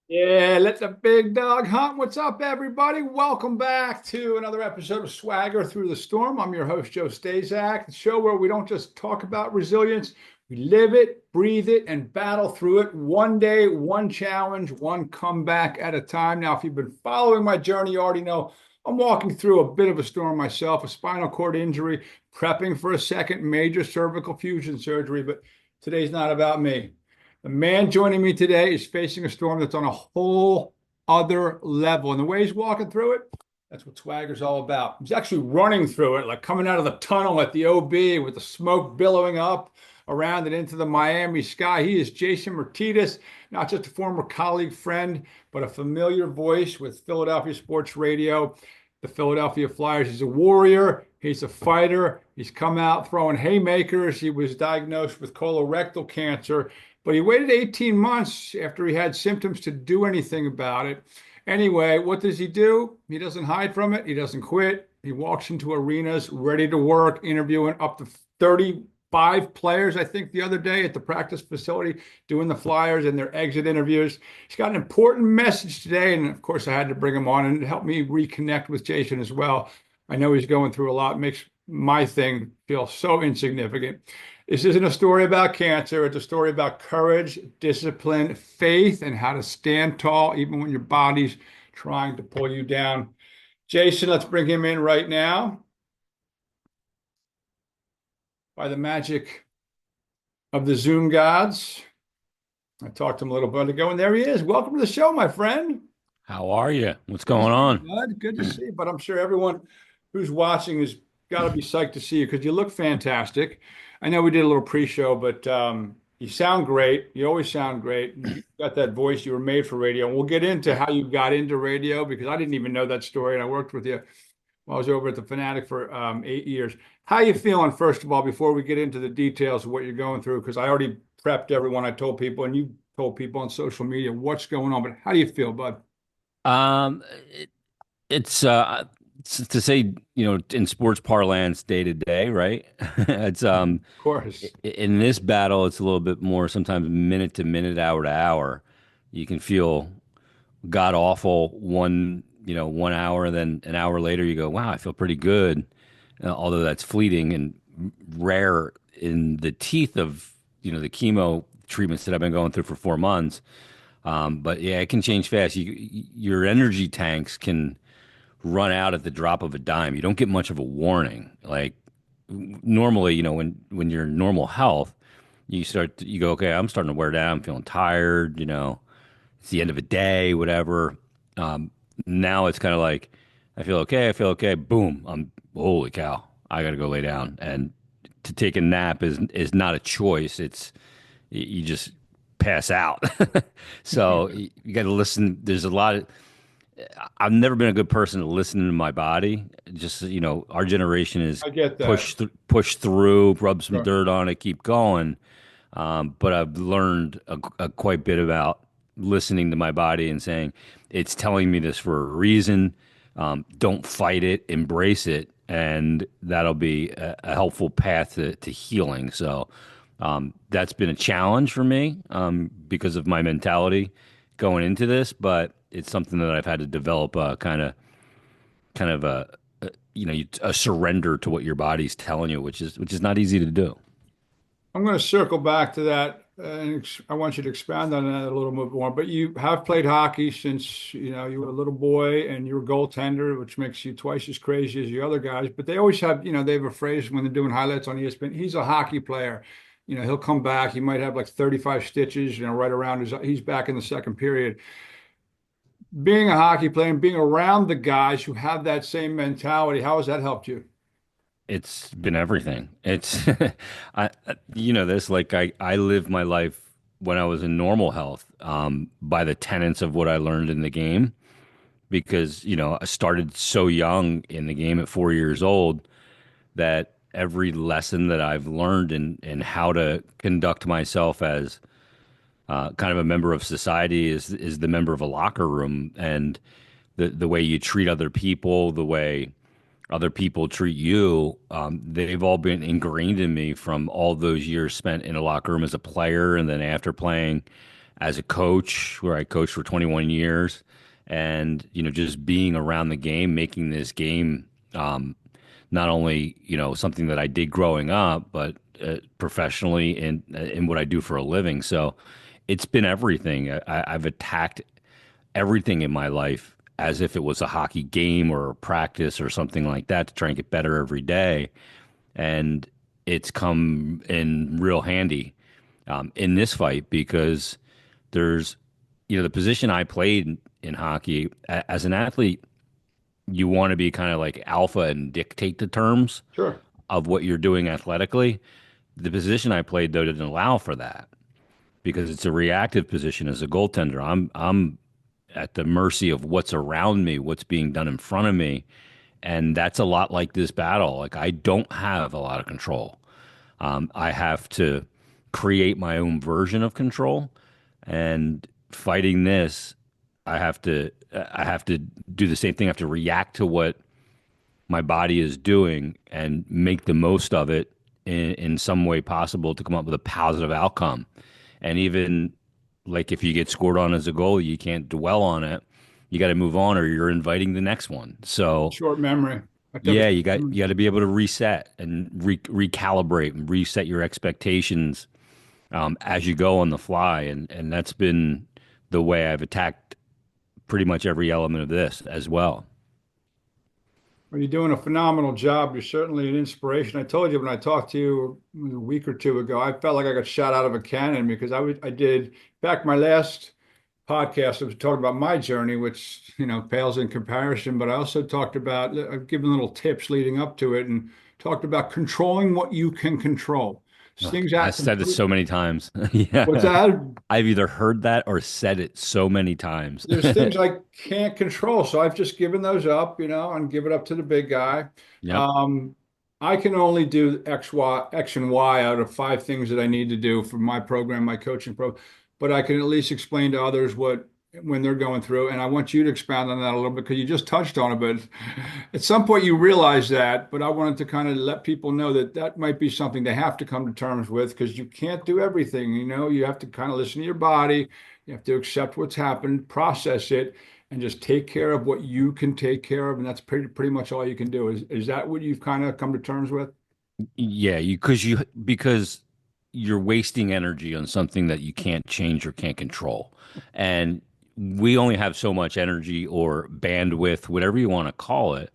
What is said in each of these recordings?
Yeah, let the big dog hunt. What's up, everybody? Welcome back to another episode of Swagger Through the Storm. I'm your host, Joe Stazak, the show where we don't just talk about resilience, we live it, breathe it, and battle through it one day, one challenge, one comeback at a time. Now, if you've been following my journey, you already know I'm walking through a bit of a storm myself, a spinal cord injury, prepping for a second major cervical fusion surgery, but today's not about me. The man joining me today is facing a storm that's on a whole other level. And the way he's walking through it, that's what Swagger's all about. He's actually running through it, like coming out of the tunnel at the OB with the smoke billowing up around and into the Miami sky. He is Jason Myrtetus, not just a former colleague, friend, but a familiar voice with Philadelphia Sports Radio, the Philadelphia Flyers. He's a warrior. He's a fighter. He's come out throwing haymakers. He was diagnosed with colorectal cancer, but he waited 18 months after he had symptoms to do anything about it. Anyway, what does he do? He doesn't hide from it. He doesn't quit. He walks into arenas ready to work, interviewing up to 35 players, I think, the other day at the practice facility, doing the Flyers and their exit interviews. He's got an important message today. And of course, I had to bring him on and help me reconnect with Jason as well. I know he's going through a lot, makes my thing feel so insignificant. This isn't a story about cancer. It's a story about courage, discipline, faith, and how to stand tall even when your body's trying to pull you down. Jason, let's bring him in right now. By the magic of the Zoom gods, I talked to him a little bit ago, and there he is. Welcome to the show, my friend. How are you? What's Good to going see you, on? bud. Good to see you. But I'm sure everyone who's watching has got to be psyched to see you because you look fantastic. I know we did a little pre-show, but you sound great. You always sound great. You got that voice. You were made for radio. And we'll get into how you got into radio because I didn't even know that story. And I worked with you while I was over at the Fanatic for 8 years. How you feeling, first of all, before we get into the details of what you're going through? Because I already prepped everyone. I told people, and you told people on social media what's going on. But how do you feel, bud? Um, it, it's to say, in sports parlance, day to day, right? It's Of course. in this battle, it's a little bit more sometimes minute to minute, hour to hour. You can feel god awful 1 hour, then an hour later you go, wow, I feel pretty good. Although that's fleeting and rare in the teeth of the chemo treatments that I've been going through for 4 months. But yeah, it can change fast. Your energy tanks can run out at the drop of a dime. You don't get much of a warning. Like normally, when you're in normal health, you go, okay, I'm starting to wear down. I'm feeling tired. It's the end of a day, whatever. Um, Now it's kind of like I feel okay. I feel okay. Boom. Holy cow. I got to go lay down. And to take a nap is not a choice. You just pass out. So you got to listen. There's a lot of. I've never been a good person to listen to my body. Just our generation is I get that. push through, rub some Sure. dirt on it, keep going. But I've learned a quite bit about listening to my body and saying it's telling me this for a reason. Don't fight it, embrace it, and that'll be a helpful path to healing. So that's been a challenge for me because of my mentality going into this, but it's something that I've had to develop kind of a surrender to what your body's telling you, which is not easy to do. I'm going to circle back to that, and I want you to expand on that a little bit more. But you have played hockey since you were a little boy, and you're a goaltender, which makes you twice as crazy as the other guys. But they always have, they have a phrase when they're doing highlights on ESPN. He's a hockey player. He'll come back. He might have like 35 stitches, right around his. He's back in the second period. Being a hockey player and being around the guys who have that same mentality, how has that helped you? It's been everything. It's this like I lived my life when I was in normal health by the tenets of what I learned in the game because I started so young in the game at 4 years old that every lesson that I've learned in how to conduct myself as kind of a member of society is the member of a locker room and the way you treat other people, the way other people treat you, they've all been ingrained in me from all those years spent in a locker room as a player and then after playing. as a coach, where I coached for 21 years, and just being around the game, making this game not only something that I did growing up, but professionally in what I do for a living. So it's been everything. I've attacked everything in my life as if it was a hockey game or a practice or something like that to try and get better every day. And it's come in real handy in this fight because there's, the position I played in hockey as an athlete, you want to be kind of like alpha and dictate the terms Sure. of what you're doing athletically. The position I played, though, didn't allow for that because it's a reactive position as a goaltender. I'm at the mercy of what's around me, what's being done in front of me. And that's a lot like this battle. Like, I don't have a lot of control. I have to create my own version of control. And fighting this, I have to do the same thing. I have to react to what my body is doing and make the most of it in some way possible to come up with a positive outcome. And even like if you get scored on as a goal, you can't dwell on it. You got to move on, or you're inviting the next one. So Short memory. I have a yeah, short you memory. got to be able to reset and recalibrate and reset your expectations as you go on the fly, and that's been the way I've attacked pretty much every element of this as well. Well, you're doing a phenomenal job. You're certainly an inspiration. I told you when I talked to you a week or two ago, I felt like I got shot out of a cannon because I did back my last podcast. I was talking about my journey, which pales in comparison. But I also talked about I've given little tips leading up to it, and talked about controlling what you can control. Ugh, Things I've that said it complete. so many times. What's Yeah, that? I've either heard that or said it so many times. There's things I can't control, so I've just given those up, and give it up to the big guy. Yep. Um, I can only do X and Y out of five things that I need to do for my program, my coaching program. But I can at least explain to others what when they're going through. And I want you to expand on that a little bit because you just touched on it. But at some point you realize that. But I wanted to kind of let people know that that might be something they have to come to terms with because you can't do everything. You have to kind of listen to your body. You have to accept what's happened, process it, and just take care of what you can take care of. And that's pretty much all you can do. Is that what you've kind of come to terms with? Yeah, because you're wasting energy on something that you can't change or can't control. And we only have so much energy or bandwidth, whatever you want to call it.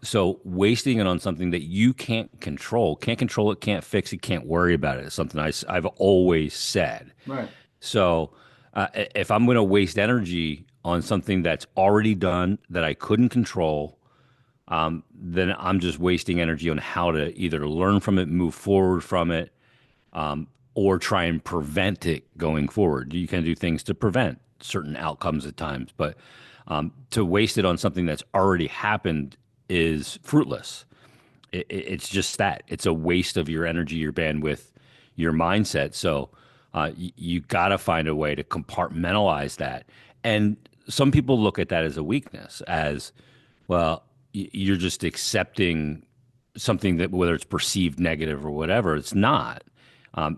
So wasting it on something that you can't control it, can't fix it, can't worry about it. It's something I've always said. Right. So if I'm going to waste energy on something that's already done that I couldn't control, then I'm just wasting energy on how to either learn from it, move forward from it, or try and prevent it going forward. You can do things to prevent certain outcomes at times, but to waste it on something that's already happened is fruitless. It's just that it's a waste of your energy, your bandwidth, your mindset. So you got to find a way to compartmentalize that. And some people look at that as a weakness, as well, you're just accepting something that whether it's perceived negative or whatever, it's not.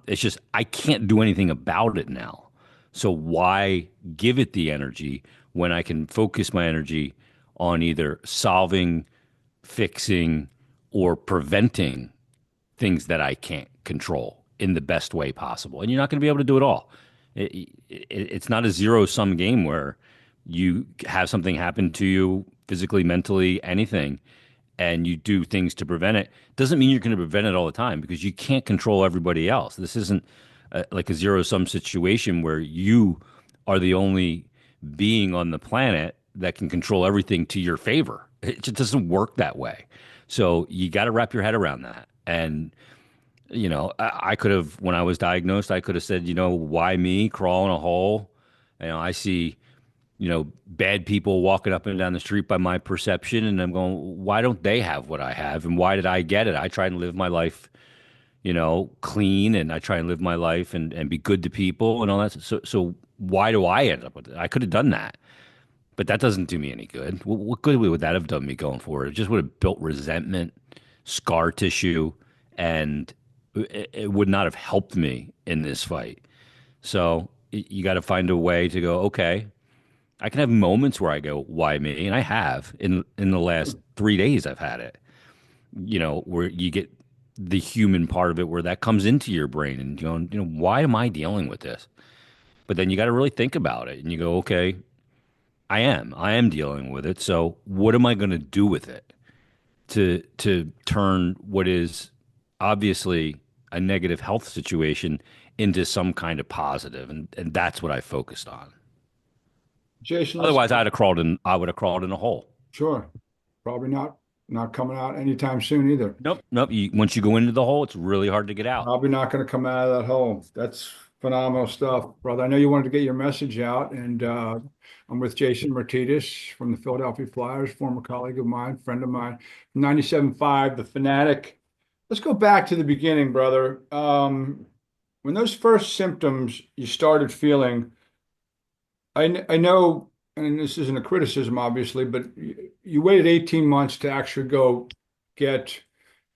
It's just I can't do anything about it now. So why give it the energy when I can focus my energy on either solving, fixing, or preventing things that I can't control in the best way possible? And you're not going to be able to do it all. It's not a zero sum game where you have something happen to you physically, mentally, anything, and you do things to prevent it. Doesn't mean you're going to prevent it all the time because you can't control everybody else. This isn't like a zero sum situation where you are the only being on the planet that can control everything to your favor. It just doesn't work that way. So you got to wrap your head around that. And I could have, when I was diagnosed, I could have said, why me crawl in a hole? I see, bad people walking up and down the street by my perception. And I'm going, why don't they have what I have? And why did I get it? I try and live my life, clean, and I try and live my life and be good to people and all that. So why do I end up with it? I could have done that, but that doesn't do me any good. What good would that have done me going forward? It just would have built resentment, scar tissue, and it would not have helped me in this fight. So you got to find a way to go, okay, I can have moments where I go, why me? And I have in the last 3 days, I've had it, where you get the human part of it where that comes into your brain and why am I dealing with this? But then you got to really think about it and you go, okay, I am dealing with it. So what am I going to do with it to turn what is obviously a negative health situation into some kind of positive? And that's what I focused on. Jason, let's Otherwise, I would have crawled in a hole. sure. Probably not coming out anytime soon either. Nope, nope. Once you go into the hole, it's really hard to get out. Probably not going to come out of that hole. That's phenomenal stuff, brother. I know you wanted to get your message out, and I'm with Jason Myrtetus from the Philadelphia Flyers, former colleague of mine, friend of mine, 97.5, the Fanatic. Let's go back to the beginning, brother. When those first symptoms you started feeling, I know, and this isn't a criticism, obviously, but you waited 18 months to actually go get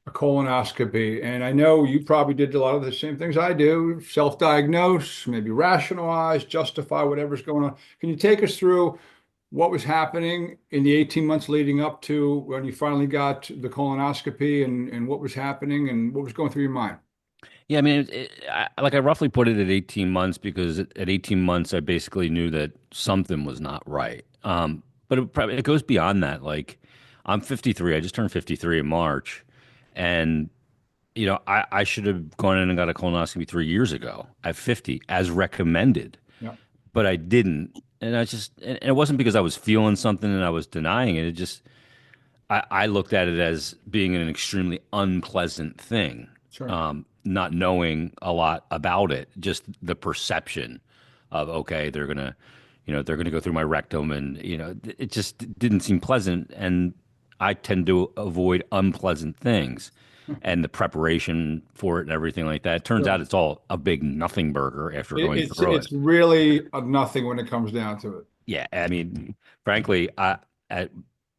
a colonoscopy. And I know you probably did a lot of the same things I do, self-diagnose, maybe rationalize, justify whatever's going on. Can you take us through what was happening in the 18 months leading up to when you finally got the colonoscopy and what was happening and what was going through your mind? Yeah, I mean, I roughly put it at 18 months because at 18 months, I basically knew that something was not right. But it goes beyond that. Like, I'm 53. I just turned 53 in March. And, I should have gone in and got a colonoscopy 3 years ago at 50 as recommended, Yeah, but I didn't. And it wasn't because I was feeling something and I was denying it. It just, I looked at it as being an extremely unpleasant thing, sure. not knowing a lot about it, just the perception of, okay, they're gonna go through my rectum, and it just didn't seem pleasant. And I tend to avoid unpleasant things, and the preparation for it and everything like that. It turns out Sure. it's all a big nothing burger after going It's through it. it's really a nothing when it comes down to it. Yeah, I mean, frankly, at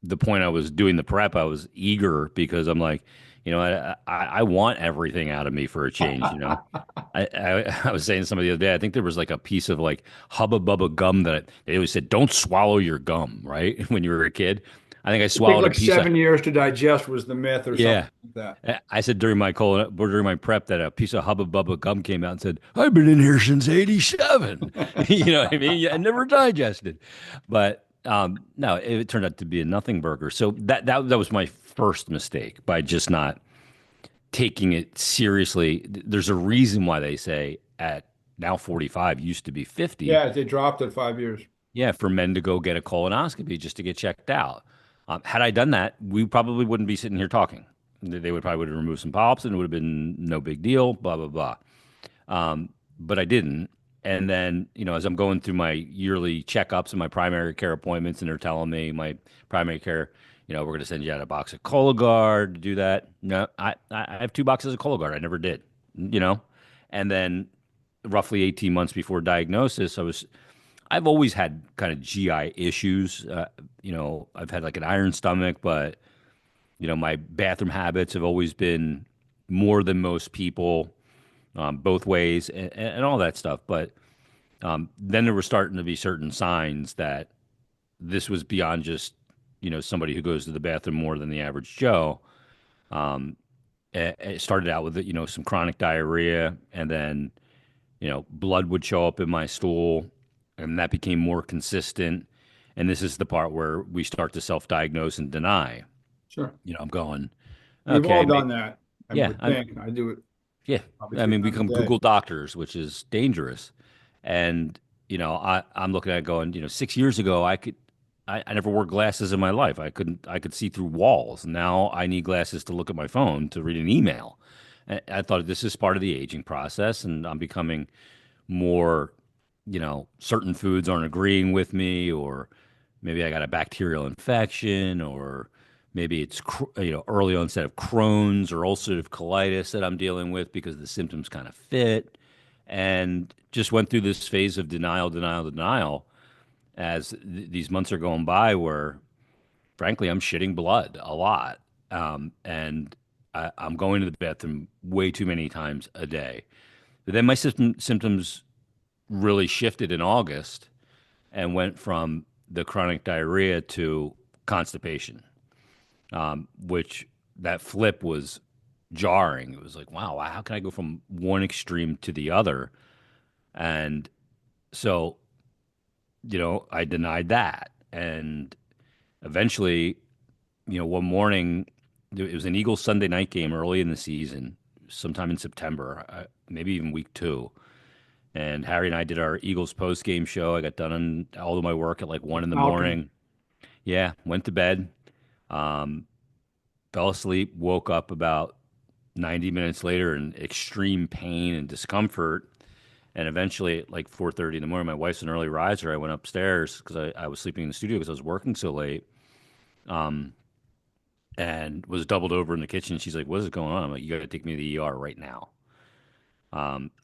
the point I was doing the prep, I was eager because I'm like, I want everything out of me for a change. I was saying to somebody the other day, I think there was like a piece of like Hubba Bubba gum that they always said, don't swallow your gum, right? When you were a kid. I think I It takes swallowed a like piece of, 7 years to digest was the myth or something yeah. like that. I said during my prep that a piece of Hubba Bubba gum came out and said, I've been in here since 87. You know what I mean? I never digested. But no, it turned out to be a nothing burger. So that was my first mistake by just not taking it seriously. There's a reason why they say at now 45 used to be 50. Yeah, they dropped it 5 years. Yeah, for men to go get a colonoscopy just to get checked out. Had I done that, we probably wouldn't be sitting here talking. They would have removed some polyps and it would have been no big deal, blah, blah, blah. But I didn't. And then, as I'm going through my yearly checkups and my primary care appointments, and they're telling me my primary care, we're going to send you out a box of Cologuard to do that. No, I have 2 boxes of Cologuard. I never did, you know? And then roughly 18 months before diagnosis, I've always had kind of GI issues. I've had like an iron stomach, but my bathroom habits have always been more than most people, both ways, and all that stuff. But then there were starting to be certain signs that this was beyond just somebody who goes to the bathroom more than the average Joe. It started out with some chronic diarrhea, and then blood would show up in my stool, and that became more consistent. And this is the part where we start to self-diagnose and deny. Sure. I'm going, We've okay, all done that. I yeah, would think. I do it yeah. probably I three mean, we times a become day. Google doctors, which is dangerous. And I'm looking at it going, 6 years ago, I never wore glasses in my life. I could see through walls. Now I need glasses to look at my phone to read an email. I thought this is part of the aging process, and I'm becoming more, certain foods aren't agreeing with me, or maybe I got a bacterial infection, or maybe it's early onset of Crohn's or ulcerative colitis that I'm dealing with because the symptoms kind of fit, and just went through this phase of denial, denial, denial as these months are going by, where frankly I'm shitting blood a lot, and I'm going to the bathroom way too many times a day. But then my symptoms really shifted in August and went from the chronic diarrhea to constipation, which that flip was jarring. It was like, wow, how can I go from one extreme to the other? And so, I denied that. And eventually, one morning, it was an Eagles Sunday night game early in the season, sometime in September, maybe even week two. And Harry and I did our Eagles post game show. I got done on all of my work at like 1 in the Falcon. morning. Yeah, went to bed, fell asleep, woke up about 90 minutes later in extreme pain and discomfort. And eventually, at like 4:30 in the morning, my wife's an early riser. I went upstairs because I was sleeping in the studio because I was working so late, and was doubled over in the kitchen. She's like, "What is going on?" I'm like, "You got to take me to the ER right now."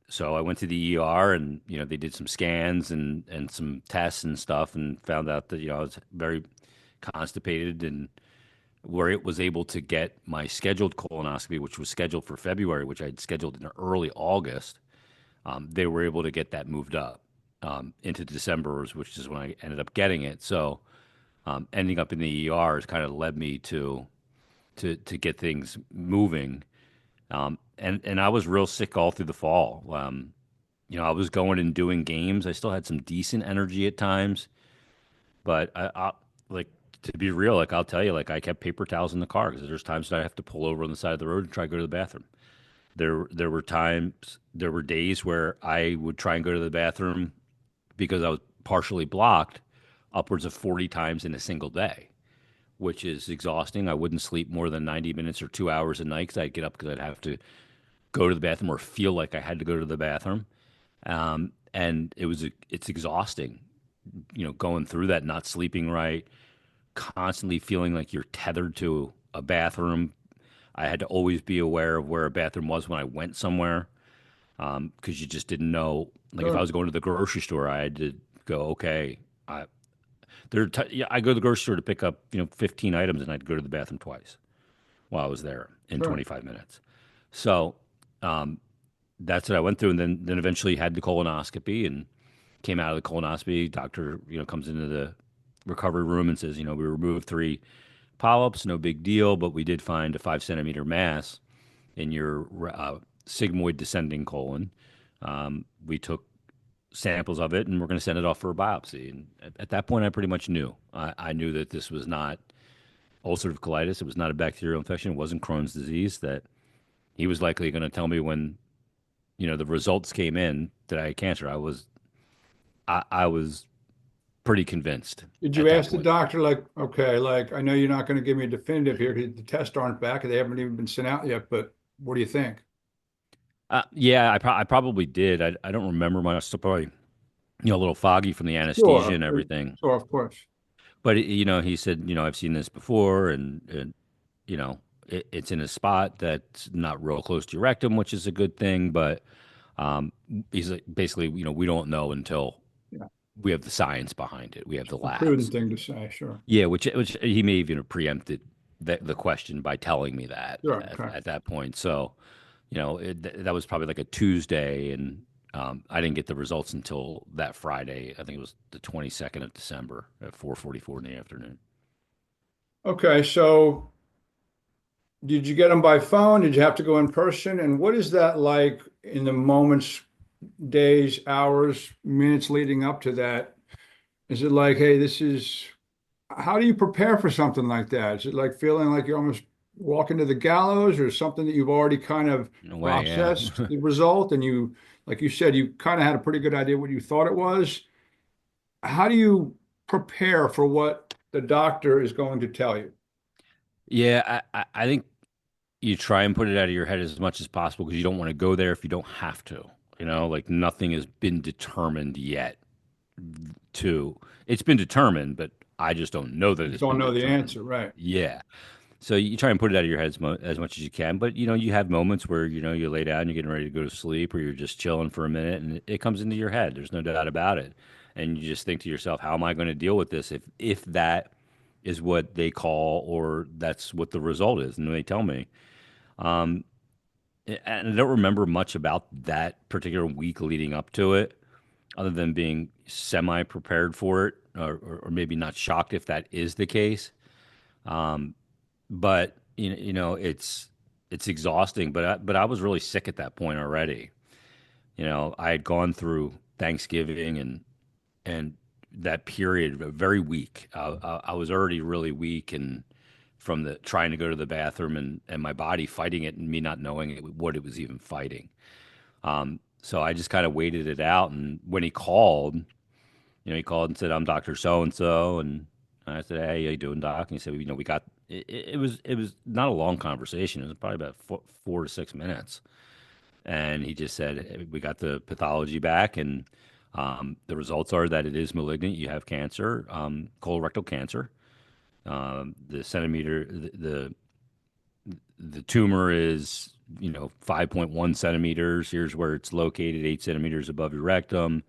So I went to the ER, and they did some scans and some tests and stuff, and found out that I was very constipated, and where it was able to get my scheduled colonoscopy, which was scheduled for February, which I had scheduled in early August. They were able to get that moved up into December, which is when I ended up getting it. So ending up in the ER has kind of led me to get things moving. And I was real sick all through the fall. I was going and doing games. I still had some decent energy at times, but I like to be real. Like I'll tell you, like I kept paper towels in the car because there's times that I have to pull over on the side of the road and try to go to the bathroom. There were days where I would try and go to the bathroom because I was partially blocked upwards of 40 times in a single day, which is exhausting. I wouldn't sleep more than 90 minutes or 2 hours a night because I'd get up because I'd have to go to the bathroom or feel like I had to go to the bathroom. And it's exhausting, going through that, not sleeping right, constantly feeling like you're tethered to a bathroom. I had to always be aware of where a bathroom was when I went somewhere, because you just didn't know. Like if I Sure, was going to the grocery store, I had to go, okay, yeah, I go to the grocery store to pick up 15 items, and I'd go to the bathroom twice while I was there in sure. 25 minutes. So that's what I went through, and then eventually had the colonoscopy and came out of the colonoscopy. Doctor, comes into the recovery room and says, we removed three polyps, no big deal, but we did find a 5 centimeter mass in your sigmoid descending colon. We took samples of it, and we're going to send it off for a biopsy. And at that point, I pretty much knew. I knew that this was not ulcerative colitis. It was not a bacterial infection. It wasn't Crohn's disease. That he was likely going to tell me when the results came in that I had cancer. I was pretty convinced Did you at that ask the point. doctor, like, okay, like, I know you're not going to give me a definitive here because the tests aren't back and they haven't even been sent out yet, but what do you think? Yeah, I probably did. I don't remember much. Still probably a little foggy from the anesthesia Sure, and everything. sure, of course. But he said, I've seen this before, and it's in a spot that's not real close to your rectum, which is a good thing. But um, he's like, basically, we don't know until Yeah, we have the science behind it. We have the a prudent labs. thing to say, sure. Yeah, which he may even have preempted the question by telling me that Sure, okay. at that point. So, that was probably like a Tuesday, and I didn't get the results until that Friday. I think it was the 22nd of December at 4:44 in the afternoon. Okay, so did you get them by phone? Did you have to go in person? And what is that like in the moments, days, hours, minutes leading up to that? Is it like, hey, how do you prepare for something like that? Is it like feeling like you're almost walking to the gallows or something that you've already kind of In a way, yeah. processed the result and like you said, you kind of had a pretty good idea what you thought it was? How do you prepare for what the doctor is going to tell you? Yeah, I think you try and put it out of your head as much as possible because you don't want to go there if you don't have to. Like nothing has been determined yet. To It's been determined, but I just don't know that You just it's don't been know the determined. answer, right? Yeah. So you try and put it out of your head as much as you can, but you have moments where you lay down, you're getting ready to go to sleep, or you're just chilling for a minute, and it comes into your head. There's no doubt about it, and you just think to yourself, "How am I going to deal with this if that is what they call, or that's what the result is?" And they tell me, and I don't remember much about that particular week leading up to it. other than being semi prepared for it, or maybe not shocked if that is the case. But it's exhausting. But I was really sick at that point already. I had gone through Thanksgiving and that period very weak. I was already really weak and from the trying to go to the bathroom and my body fighting it and me not knowing what it was even fighting. So I just kind of waited it out. And when he called and said, "I'm Doctor So and So," and I said, "Hey, how you doing, Doc?" And he said, "We got." It was not a long conversation. It was probably about 4 to 6 minutes. And he just said, "Hey, we got the pathology back, and the results are that it is malignant. You have cancer, colorectal cancer. The centimeter, the tumor is 5.1 centimeters. Here's where it's located, 8 centimeters above your rectum.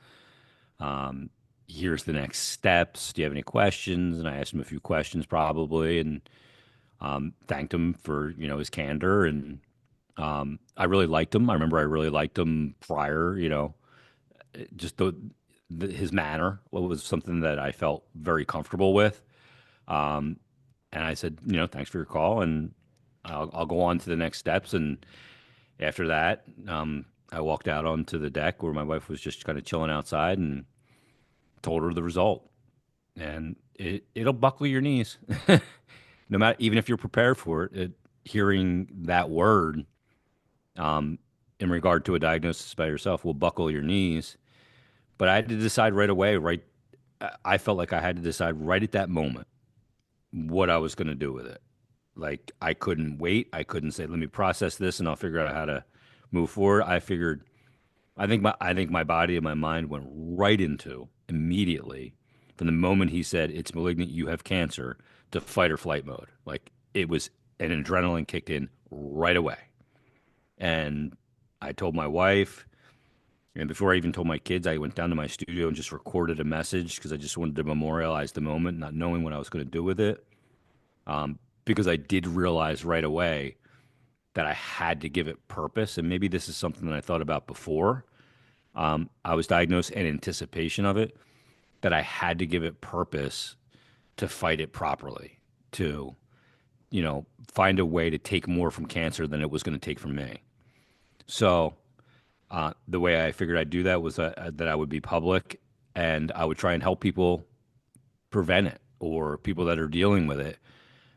Here's the next steps. Do you have any questions?" And I asked him a few questions, probably, and thanked him for his candor. And I really liked him. I remember I really liked him prior. Just his manner was something that I felt very comfortable with. Um, and I said, "Thanks for your call, and I'll go on to the next steps." And after that, I walked out onto the deck where my wife was just kind of chilling outside and told her the result. And it'll buckle your knees, no matter even if you're prepared for it. Hearing that word in regard to a diagnosis by yourself will buckle your knees. But I had to decide right away. Right, I felt like I had to decide right at that moment what I was going to do with it. Like I couldn't wait. I couldn't say, "Let me process this and I'll figure out how to move forward." I figured, I think my body and my mind went right into immediately from the moment he said it's malignant, you have cancer, to fight or flight mode. Like it was an adrenaline kicked in right away. And I told my wife, and before I even told my kids, I went down to my studio and just recorded a message because I just wanted to memorialize the moment, not knowing what I was going to do with it. Because I did realize right away that I had to give it purpose. And maybe this is something that I thought about before. I was diagnosed in anticipation of it, that I had to give it purpose to fight it properly, to, find a way to take more from cancer than it was going to take from me. So the way I figured I'd do that was that I would be public and I would try and help people prevent it or people that are dealing with it,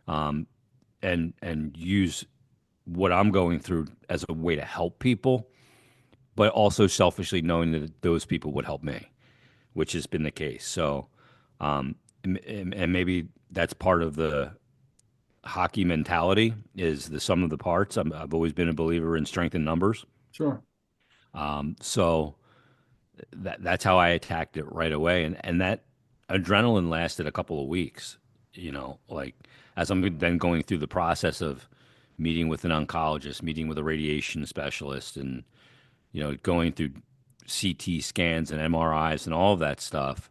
and use what I'm going through as a way to help people, but also selfishly knowing that those people would help me, which has been the case. So, and maybe that's part of the hockey mentality is the sum of the parts. I've always been a believer in strength in numbers. Sure. So that's how I attacked it right away. And that adrenaline lasted a couple of weeks, like as I'm then going through the process of meeting with an oncologist, meeting with a radiation specialist, and, going through CT scans and MRIs and all of that stuff.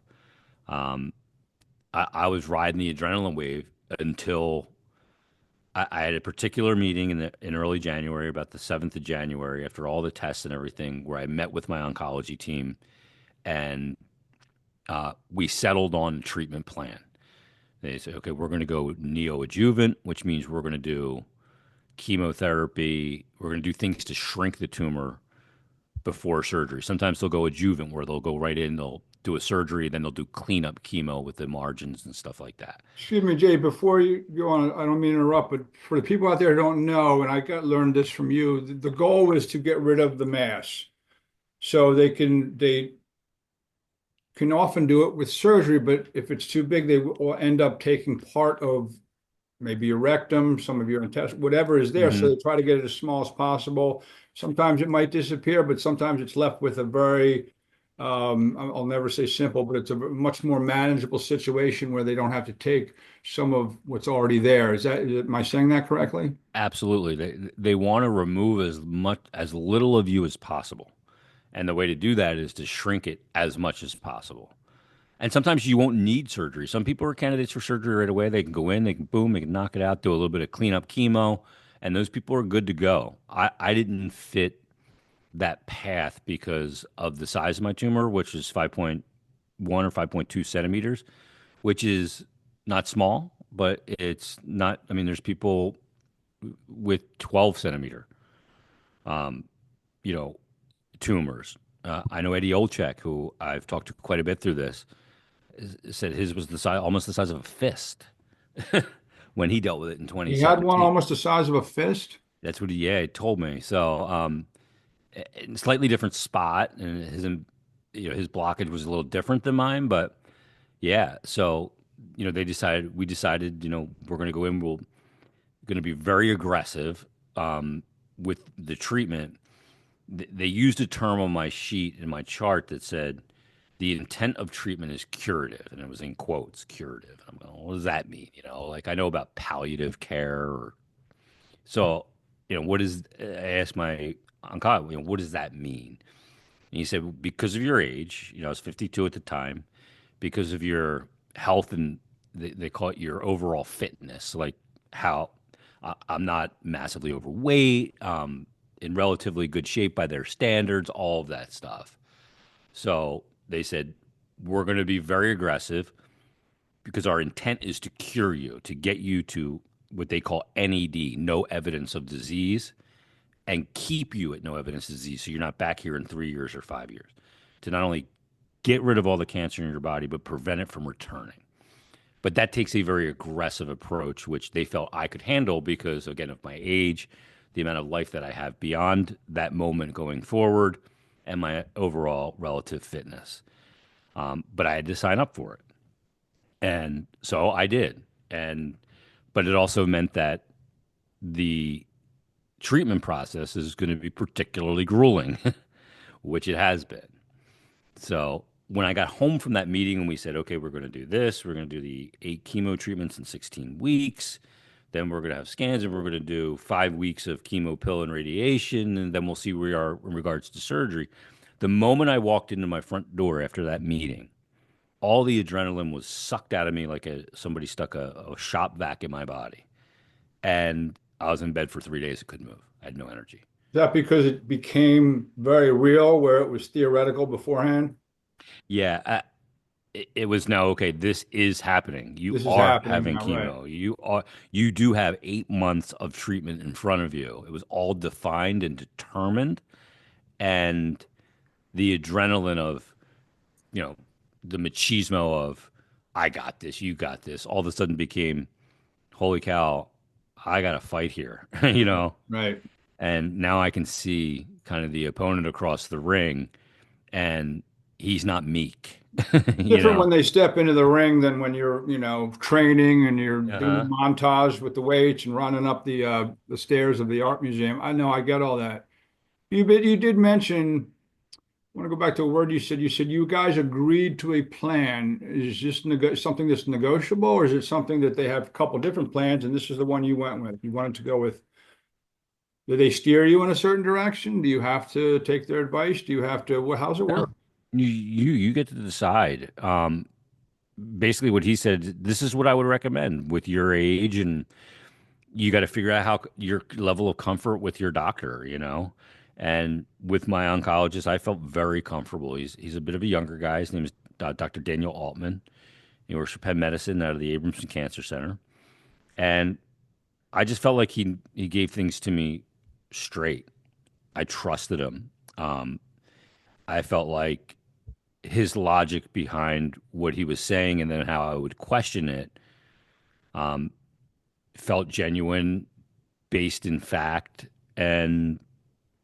I was riding the adrenaline wave until I had a particular meeting in early January, about the 7th of January, after all the tests and everything, where I met with my oncology team and we settled on a treatment plan. They said, "Okay, we're going to go neoadjuvant, which means we're going to do chemotherapy. We're going to do things to shrink the tumor before surgery. Sometimes they'll go adjuvant, where they'll go right in, they'll do a surgery, then they'll do cleanup chemo with the margins and stuff like that." Excuse me, Jay, before you go on, I don't mean to interrupt, but for the people out there who don't know, and I got learned this from you, the goal is to get rid of the mass. So they can often do it with surgery, but if it's too big, they will end up taking part of maybe your rectum, some of your intestine, whatever is there. So Hmm. they try to get it as small as possible. Sometimes it might disappear, but sometimes it's left with a very, I'll never say simple, but it's a much more manageable situation where they don't have to take some of what's already there. Am I saying that correctly? Absolutely. They want to remove as little of you as possible. And the way to do that is to shrink it as much as possible. And sometimes you won't need surgery. Some people are candidates for surgery right away. They can go in, they can boom, they can knock it out, do a little bit of cleanup chemo, and those people are good to go. I didn't fit that path because of the size of my tumor, which is 5.1 or 5.2 centimeters, which is not small, but it's not. I mean, there's people with 12 centimeter, you know, tumors. I know Eddie Olchek, who I've talked to quite a bit through this, said his was the size, almost the size of a fist when he dealt with it in He had one 2017. almost the size of a fist. That's what he told me. So, slightly different spot, and his blockage was a little different than mine, but yeah. So, we decided, we're going to go in. We're going to be very aggressive with the treatment. They used a term on my sheet in my chart that said the intent of treatment is curative, and it was in quotes, curative. I'm going, what does that mean? Like I know about palliative care, so what is? I asked my oncologist, what does that mean? And he said because of your age, I was 52 at the time, because of your health and they call it your overall fitness, like how I'm not massively overweight, in relatively good shape by their standards, all of that stuff. So they said, we're going to be very aggressive because our intent is to cure you, to get you to what they call NED, no evidence of disease, and keep you at no evidence of disease. So you're not back here in 3 years or 5 years, to not only get rid of all the cancer in your body, but prevent it from returning. But that takes a very aggressive approach, which they felt I could handle because, again, of my age, the amount of life that I have beyond that moment going forward, and my overall relative fitness. But I had to sign up for it. And so I did. But it also meant that the treatment process is going to be particularly grueling, which it has been. So when I got home from that meeting and we said, okay, we're going to do this, we're going to do the 8 chemo treatments in 16 weeks, then we're going to have scans and we're going to do 5 weeks of chemo, pill, and radiation, and then we'll see where we are in regards to surgery. The moment I walked into my front door after that meeting, all the adrenaline was sucked out of me like somebody stuck a shop vac in my body. And I was in bed for 3 days. I couldn't move. I had no energy. Is that because it became very real where it was theoretical beforehand? Yeah, it was now okay. This is happening. You This is are happening having now, right? chemo. You do have 8 months of treatment in front of you. It was all defined and determined, and the adrenaline of you know the machismo of I got this, you got this, all of a sudden became holy cow, I got to fight here, Right. Right. and now I can see kind of the opponent across the ring, and he's not meek, you Different know. when they step into the ring than when you're, training and you're doing Uh-huh. the montage with the weights and running up the stairs of the art museum. I know, I get all that. You did mention. I want to go back to a word you said. You said you guys agreed to a plan. Is this something that's negotiable, or is it something that they have a couple different plans and this is the one you went with? You wanted to go with. Do they steer you in a certain direction? Do you have to take their advice? Do you have to? How's it No, work? you get to decide. Basically, what he said, this is what I would recommend with your age, and you got to figure out how your level of comfort with your doctor, And with my oncologist, I felt very comfortable. He's a bit of a younger guy. His name is Dr. Daniel Altman. He works for Penn Medicine out of the Abramson Cancer Center, and I just felt like he gave things to me straight. I trusted him. I felt like his logic behind what he was saying and then how I would question it felt genuine, based in fact, and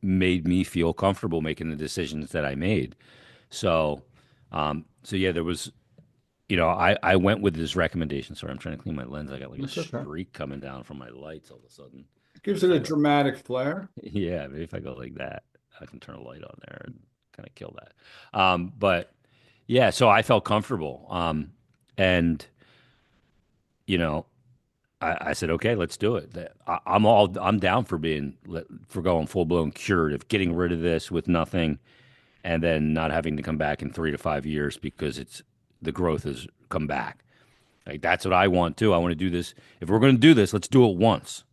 made me feel comfortable making the decisions that I made. So, so yeah, there was, I went with his recommendation. Sorry, I'm trying to clean my lens. I got like a It's okay. streak coming down from my lights all of a sudden. It Maybe gives if it I a go, dramatic flair. yeah, maybe if I go like that, I can turn a light on there and kind of kill that. But yeah, so I felt comfortable. And you know, I said, okay, let's do it. I'm down for for going full blown curative, getting rid of this with nothing, and then not having to come back in 3 to 5 years because the growth has come back. Like that's what I want too. I want to do this. If we're going to do this, let's do it once.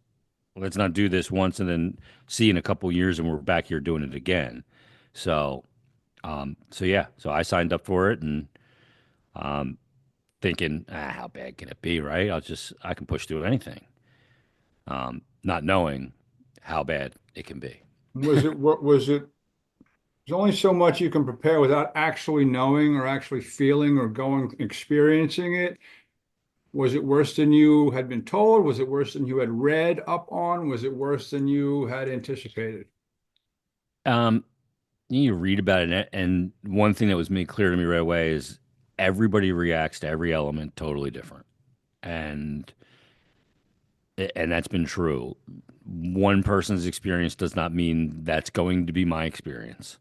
let's not do this once and then see in a couple years and we're back here doing it again. So, so yeah, so I signed up for it and thinking, how bad can it be, right? I can push through anything, not knowing how bad it can be. Was it, there's only so much you can prepare without actually knowing or actually feeling or going experiencing it. Was it worse than you had been told? Was it worse than you had read up on? Was it worse than you had anticipated? Um, you read about it, and one thing that was made clear to me right away is everybody reacts to every element totally different, and that's been true. One person's experience does not mean that's going to be my experience.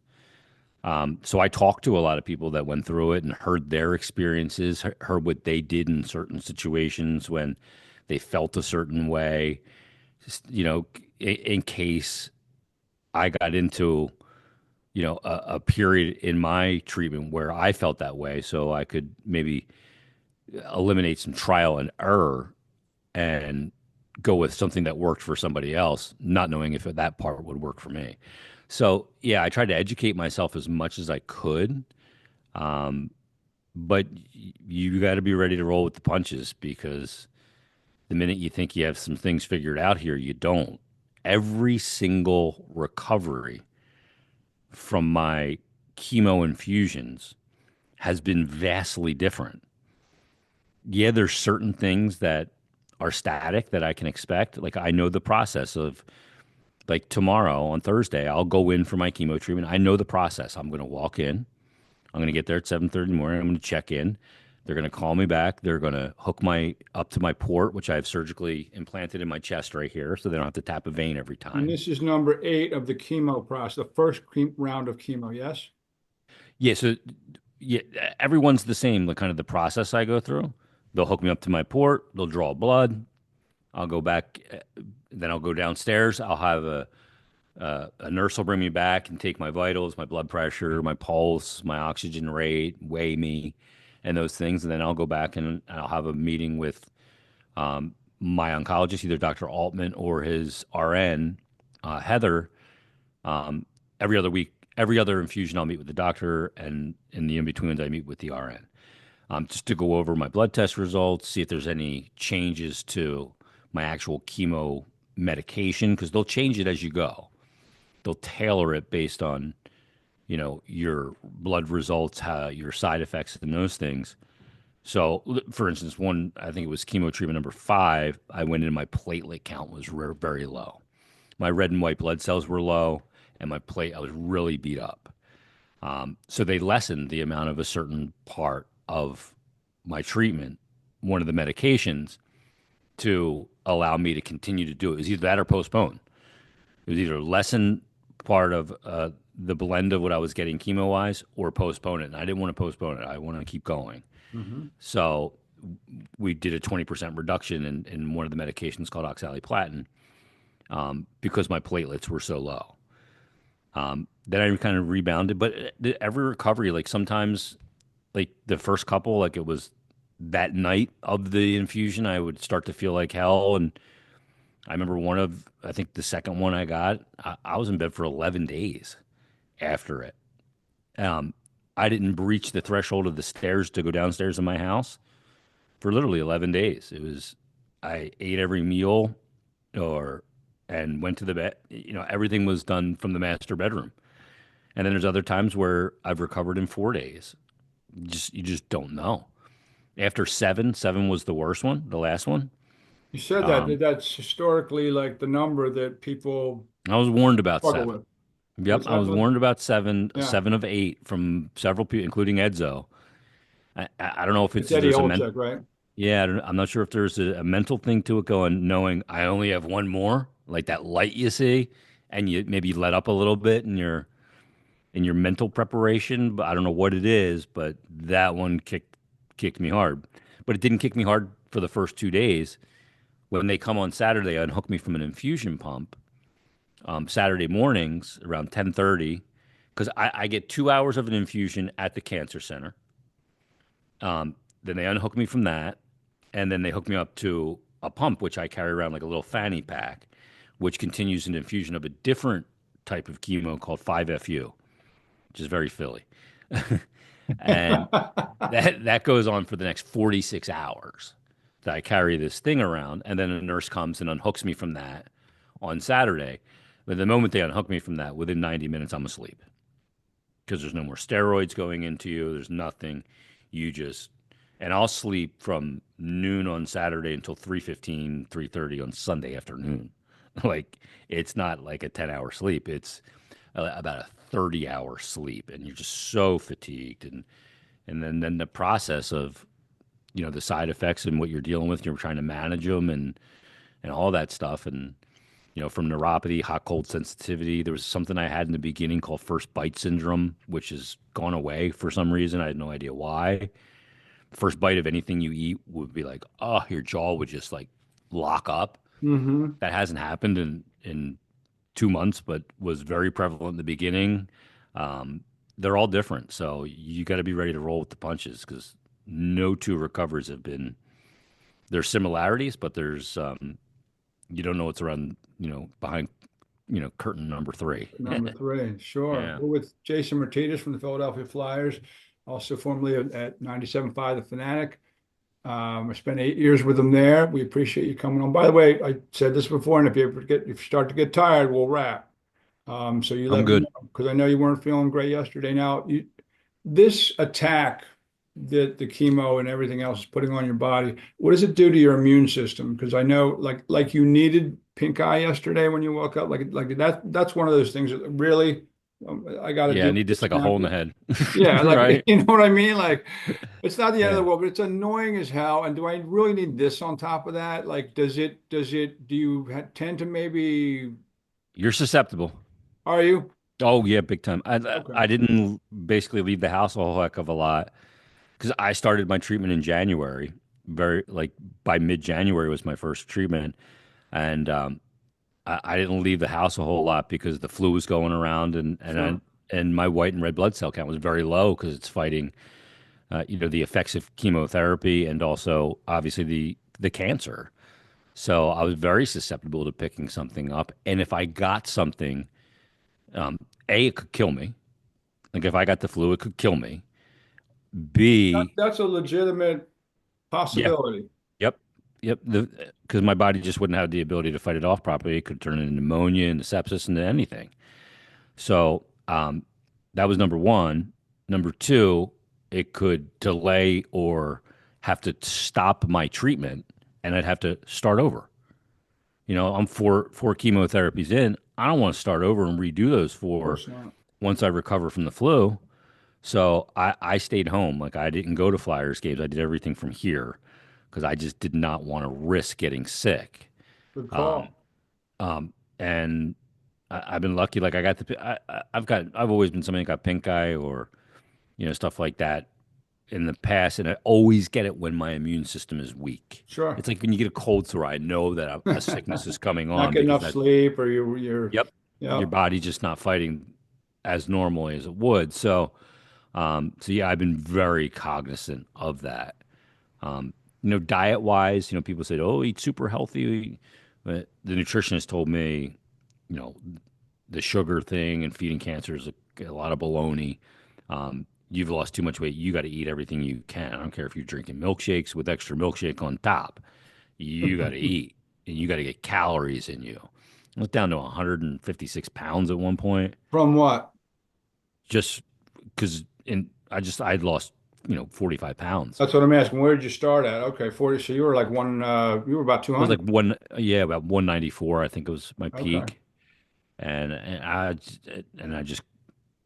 So I talked to a lot of people that went through it and heard their experiences, heard what they did in certain situations when they felt a certain way. Just, in case I got into, a period in my treatment where I felt that way, so I could maybe eliminate some trial and error and go with something that worked for somebody else, not knowing if that part would work for me. So yeah, I tried to educate myself as much as I could. But you got to be ready to roll with the punches because the minute you think you have some things figured out here, you don't. Every single recovery from my chemo infusions has been vastly different. Yeah, there's certain things that are static that I can expect. Like I know the process of like tomorrow on Thursday, I'll go in for my chemo treatment. I know the process. I'm going to walk in. I'm going to get there at 7:30 in the morning. I'm going to check in. They're going to call me back. They're going to hook my up to my port, which I have surgically implanted in my chest right here, so they don't have to tap a vein every And time. this is number 8 of the chemo process, the first round of chemo, yes? Yeah, so yeah, everyone's the same. The kind of the process I go through. They'll hook me up to my port. They'll draw blood. I'll go back. Then I'll go downstairs. I'll have a nurse will bring me back and take my vitals, my blood pressure, my pulse, my oxygen rate, weigh me, and those things. And then I'll go back and I'll have a meeting with my oncologist, either Dr. Altman or his RN, Heather, every other week. Every other infusion, I'll meet with the doctor, and in the in betweens, I meet with the RN just to go over my blood test results, see if there's any changes to my actual chemo medication, because they'll change it as you go. They'll tailor it based on your blood results, how your side effects, and those things. So, for instance, I think it was chemo treatment number 5. I went in, my platelet count was very low. My red and white blood cells were low, and I was really beat up. So they lessened the amount of a certain part of my treatment, one of the medications, to allow me to continue to do it. It was either that or postpone. It was either lessen part of the blend of what I was getting chemo wise or postpone it. And I didn't want to postpone it. I wanted to keep going. Mm-hmm. So we did a 20% reduction in one of the medications called oxaliplatin because my platelets were so low. Then I kind of rebounded, but every recovery, like sometimes, like the first couple, like it was that night of the infusion, I would start to feel like hell. And I remember I think the second one I got, I was in bed for 11 days after it. Um, I didn't breach the threshold of the stairs to go downstairs in my house for literally 11 days. I ate every meal or, and went to the bed. Everything was done from the master bedroom. And then there's other times where I've recovered in 4 days. You just don't know. After seven was the worst one, the last one. You said that Um, that's historically like the number that people I was warned about struggle 7. with. Yep, What's I that? was warned about seven, Yeah, 7 of 8 from several people, including Edzo. I don't know if it's Eddie there's Olczyk, right? yeah, I'm not sure if there's a mental thing to it going, knowing I only have one more, like that light you see, and you maybe let up a little bit in your mental preparation. But I don't know what it is, but that one kicked me hard. But it didn't kick me hard for the first 2 days. When they come on Saturday, unhook me from an infusion pump. Saturday mornings around 10:30, because I get 2 hours of an infusion at the cancer center. Then they unhook me from that, and then they hook me up to a pump, which I carry around like a little fanny pack, which continues an infusion of a different type of chemo called 5FU, which is very Philly. And that goes on for the next 46 hours that I carry this thing around. And then a nurse comes and unhooks me from that on Saturday. But the moment they unhook me from that, within 90 minutes, I'm asleep because there's no more steroids going into you. There's nothing. You just, and I'll sleep from noon on Saturday until 3:15, 3:30 on Sunday afternoon. Like it's not like a 10-hour sleep. It's about a 30-hour sleep, and you're just so fatigued. And then the process of, the side effects and what you're dealing with, you're trying to manage them and all that stuff. And, from neuropathy, hot cold sensitivity, there was something I had in the beginning called first bite syndrome, which has gone away for some reason. I had no idea why. First bite of anything you eat would be like, oh, your jaw would just like lock up. Hmm. That hasn't happened in 2 months, but was very prevalent in the beginning. They're all different, so you got to be ready to roll with the punches because no two recoveries have been. There's similarities, but there's you don't know what's around, behind, curtain number three. Number three, sure. Yeah, We're with Jason Myrtetus from the Philadelphia Flyers, also formerly at 97.5 The Fanatic. I spent 8 years with him there. We appreciate you coming on. By the way, I said this before, and if you start to get tired, we'll wrap. So you I'm let me good. know because I know you weren't feeling great yesterday. Now, this attack that the chemo and everything else is putting on your body, what does it do to your immune system? Because I know, like you needed pink eye yesterday when you woke up, like that's one of those things that really I got to Yeah, I do need just this like a now. hole in the head, Yeah, like right? you know what I mean? Like it's not the end of Yeah, the world, but it's annoying as hell. And do I really need this on top of that? Like, do you tend to maybe, you're susceptible. are you? Oh yeah, big time. I Okay, I didn't basically leave the house a whole heck of a lot because I started my treatment in January. Very like by mid-January was my first treatment, and I didn't leave the house a whole lot because the flu was going around, sure. and my white and red blood cell count was very low because it's fighting, the effects of chemotherapy and also obviously the cancer. So I was very susceptible to picking something up, and if I got something, um, A, it could kill me. Like if I got the flu, it could kill me. B, That's a legitimate yeah, possibility. yep, yep. Because my body just wouldn't have the ability to fight it off properly. It could turn into pneumonia, into sepsis, into anything. So that was number one. Number two, it could delay or have to stop my treatment, and I'd have to start over. I'm four chemotherapies in. I don't want to start over and redo those Of four course not. once I recover from the flu. So I stayed home. Like I didn't go to Flyers games. I did everything from here because I just did not want to risk getting sick. Good Um, call. and I've been lucky. Like I got I've always been somebody that got pink eye or stuff like that in the past, and I always get it when my immune system is weak. Sure. It's like when you get a cold sore. I know that a sickness is coming Not on get because enough that. sleep or you're, Yep, yeah, your body's just not fighting as normally as it would. So yeah, I've been very cognizant of that. Diet wise, people say, "Oh, eat super healthy." But the nutritionist told me, you know, the sugar thing and feeding cancer is a lot of baloney. You've lost too much weight. You got to eat everything you can. I don't care if you're drinking milkshakes with extra milkshake on top. You got to eat, and you got to get calories in you. I was down to 156 pounds at one point, from what? just because in I'd lost 45 pounds. That's what I'm asking. Where did you start at? Okay, 40. So you were like you were about I was 200. like about 194. I think it was my Okay. peak, and I just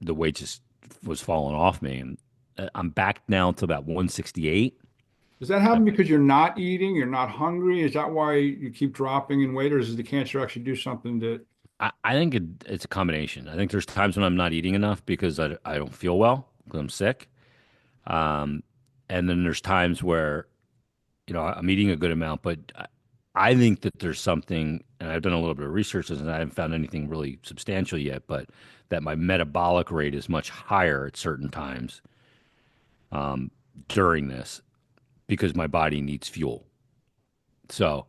the weight just was falling off me, and I'm back now to about 168. Does that I, happen because you're not eating, you're not hungry? Is that why you keep dropping in weight, or does the cancer actually do something that, I think it's a combination. I think there's times when I'm not eating enough because I don't feel well because I'm sick, um, and then there's times where I'm eating a good amount, but I think that there's something, and I've done a little bit of research and I haven't found anything really substantial yet, but that my metabolic rate is much higher at certain times during this because my body needs fuel. So,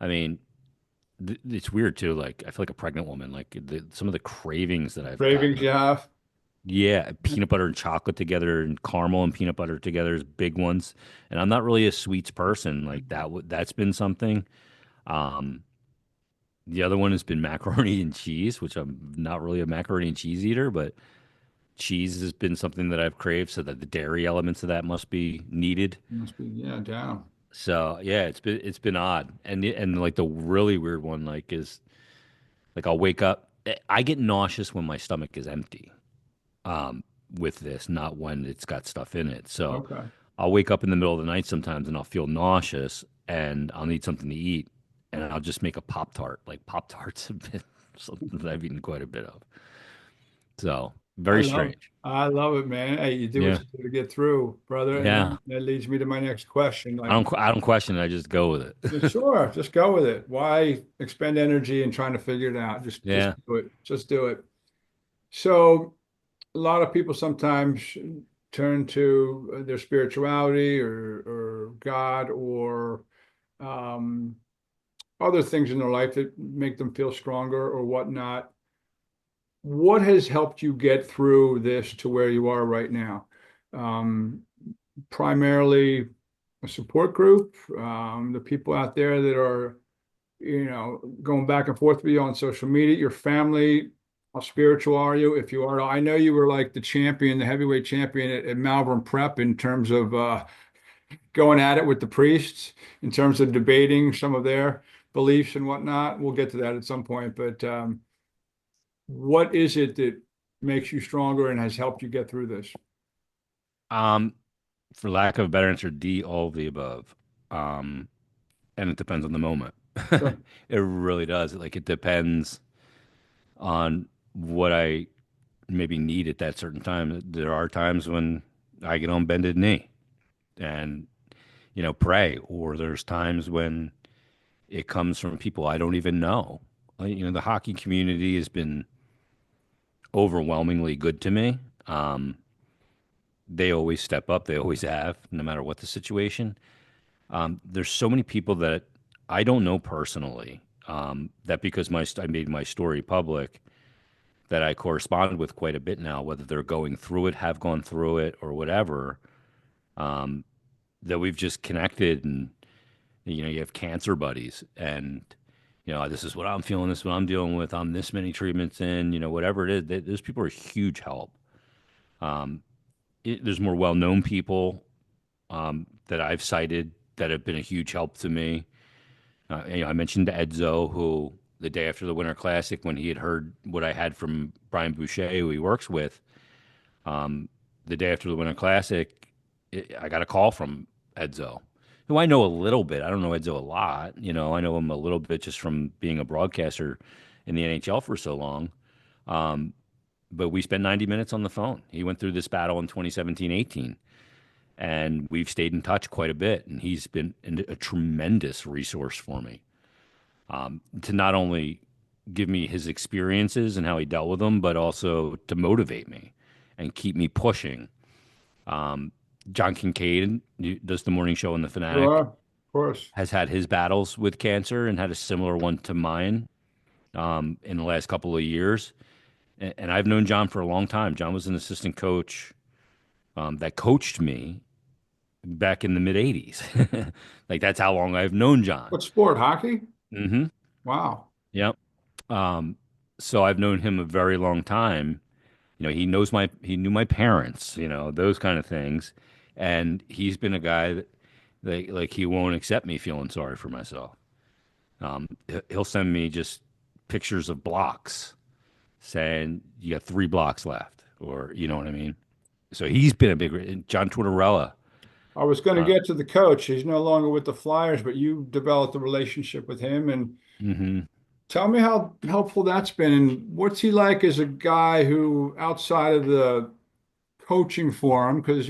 I mean, it's weird too. Like I feel like a pregnant woman. Like some of the cravings that I've Cravings gotten. you have. Yeah, peanut butter and chocolate together, and caramel and peanut butter together is big ones. And I'm not really a sweets person. Like that's been something. Um, the other one has been macaroni and cheese, which I'm not really a macaroni and cheese eater, but cheese has been something that I've craved. So that the dairy elements of that must be needed. Must be, yeah, down. So yeah, it's been odd. And like the really weird one like is like I'll wake up. I get nauseous when my stomach is empty. With this, not when it's got stuff in it. So Okay. I'll wake up in the middle of the night sometimes and I'll feel nauseous and I'll need something to eat and I'll just make a Pop Tart. Like Pop Tarts have been something that I've eaten quite a bit of. So I very love, strange. I love it, man. Hey, you do what Yeah. you do to get through, brother. And Yeah. that leads me to my next question. I Like, don't I don't question it. I just go with yeah, it. sure, just go with it. Why expend energy in trying to figure it out? Just Yeah. do it. Just do it. So a lot of people sometimes turn to their spirituality or God or um, other things in their life that make them feel stronger or whatnot. What has helped you get through this to where you are right now? Um, Primarily a support group, the people out there that are, going back and forth with you on social media, your family. How spiritual are you? If you are, I know you were like the champion, the heavyweight champion at Malvern Prep in terms of going at it with the priests, in terms of debating some of their beliefs and whatnot. We'll get to that at some point, but what is it that makes you stronger and has helped you get through this? Um, for lack of a better answer, D, all of the above. Um, and it depends on the moment. Sure. It really does. Like it depends on what I maybe need at that certain time. There are times when I get on bended knee and, pray, or there's times when it comes from people I don't even know. Like, the hockey community has been overwhelmingly good to me. Um, they always step up. They always have, no matter what the situation. There's so many people that I don't know personally. That because I made my story public, that I correspond with quite a bit now, whether they're going through it, have gone through it, or whatever. That we've just connected, and you have cancer buddies, and this is what I'm feeling, this is what I'm dealing with. I'm this many treatments in, whatever it is. Those people are huge help. There's more well-known people that I've cited that have been a huge help to me. I mentioned Edzo, who the day after the Winter Classic, when he had heard what I had from Brian Boucher, who he works with, the day after the Winter Classic, I got a call from Edzo, who I know a little bit. I don't know Edzo a lot. I know him a little bit just from being a broadcaster in the NHL for so long. But we spent 90 minutes on the phone. He went through this battle in 2017-18, and we've stayed in touch quite a bit. And he's been a tremendous resource for me to not only give me his experiences and how he dealt with them, but also to motivate me and keep me pushing. John Kincaid, who does the morning show in The Sure, Fanatic, of course. has had his battles with cancer and had a similar one to mine in the last couple of years. And I've known John for a long time. John was an assistant coach that coached me back in the mid 80s. Like that's how long I've known John. What sport? Hockey? Hmm. Wow. Yep. Um, so I've known him a very long time. He knew my parents, those kind of things. And he's been a guy that like he won't accept me feeling sorry for myself. He'll send me just pictures of blocks saying you got 3 blocks left, or you know what I mean. So he's been a big John Tortorella. I was going to Uh, get to the coach. He's no longer with the Flyers, but you developed a relationship with him. And hmm tell me how helpful that's been. And what's he like as a guy who, outside of the coaching forum, because,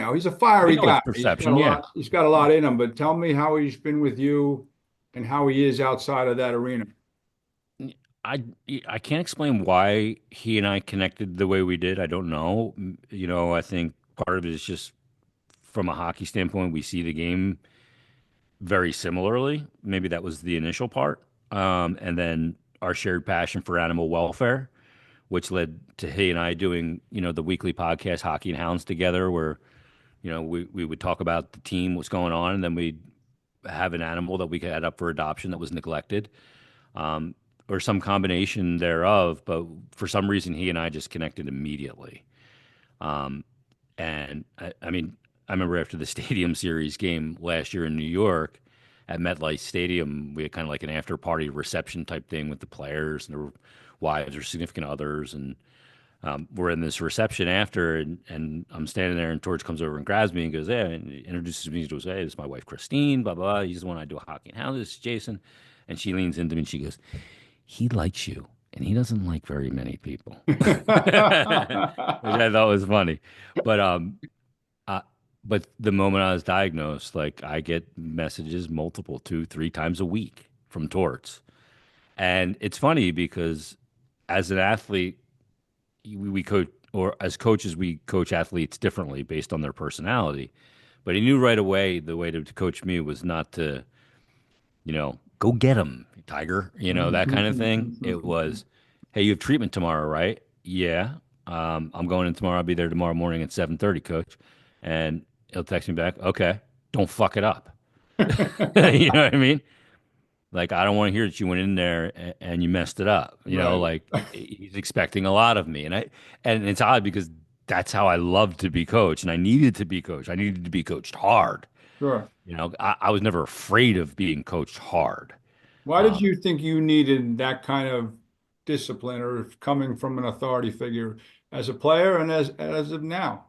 he's a I fiery know his guy. He's got a perception. Yeah, lot, he's got a lot in him, but tell me how he's been with you and how he is outside of that arena. I I can't explain why he and I connected the way we did. I don't know. I think part of it is just from a hockey standpoint, we see the game very similarly. Maybe that was the initial part. And then our shared passion for animal welfare, which led to he and I doing, the weekly podcast, Hockey and Hounds together, where, we would talk about the team, what's going on, and then we'd have an animal that we had up for adoption that was neglected, um, or some combination thereof. But for some reason, he and I just connected immediately. Um, and I mean, I remember after the Stadium Series game last year in New York at MetLife Stadium, we had kind of like an after party reception type thing with the players and their wives or significant others. And we're in this reception after, and I'm standing there, and George comes over and grabs me and goes, "Hey," and he introduces me to us, "Hey, this is my wife, Christine, blah, blah, blah. He's the one I do hockey and how this is Jason." And she leans into me and she goes, "He likes you, and he doesn't like very many people," which I thought was funny. But uh, but the moment I was diagnosed, like I get messages multiple, two, three times a week from torts. And it's funny because as an athlete, we coach, or as coaches, we coach athletes differently based on their personality. But he knew right away the way to coach me was not to, go get him, Tiger, that kind of thing. It was, hey, you have treatment tomorrow, right? Yeah. I'm going in tomorrow. I'll be there tomorrow morning at 7:30, coach. And he'll text me back, okay, don't fuck it up. You know what I mean? Like, I don't want to hear that you went in there and you messed it up. Right. Like he's expecting a lot of me. And it's odd because that's how I love to be coached and I needed to be coached. I needed to be coached hard. Sure. I was never afraid of being coached hard. Why did Um, you think you needed that kind of discipline or coming from an authority figure as a player and as of now?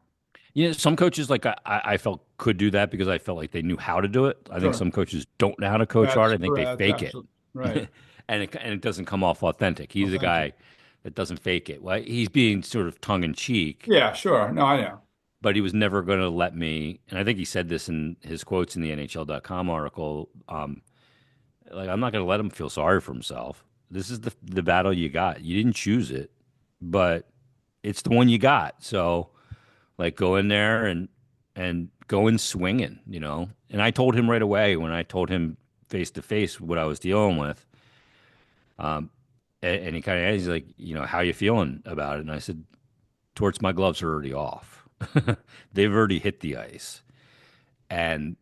some coaches like I felt could do that because I felt like they knew how to do it. I think Sure. some coaches don't know how to coach hard. That's I think they correct. fake it, Absolutely. Right. and it doesn't come off authentic. He's a Authentic. guy that doesn't fake it. Well, he's being sort of tongue in cheek, Yeah, sure. No, I know. but he was never going to let me. And I think he said this in his quotes in the NHL.com article. Like, I'm not going to let him feel sorry for himself. This is the battle you got. You didn't choose it, but it's the one you got. So, like, go in there and go in swinging. And I told him right away when I told him face to face what I was dealing with. Um, and he kind of he's like, how you feeling about it? And I said, Torts, my gloves are already off. They've already hit the ice. And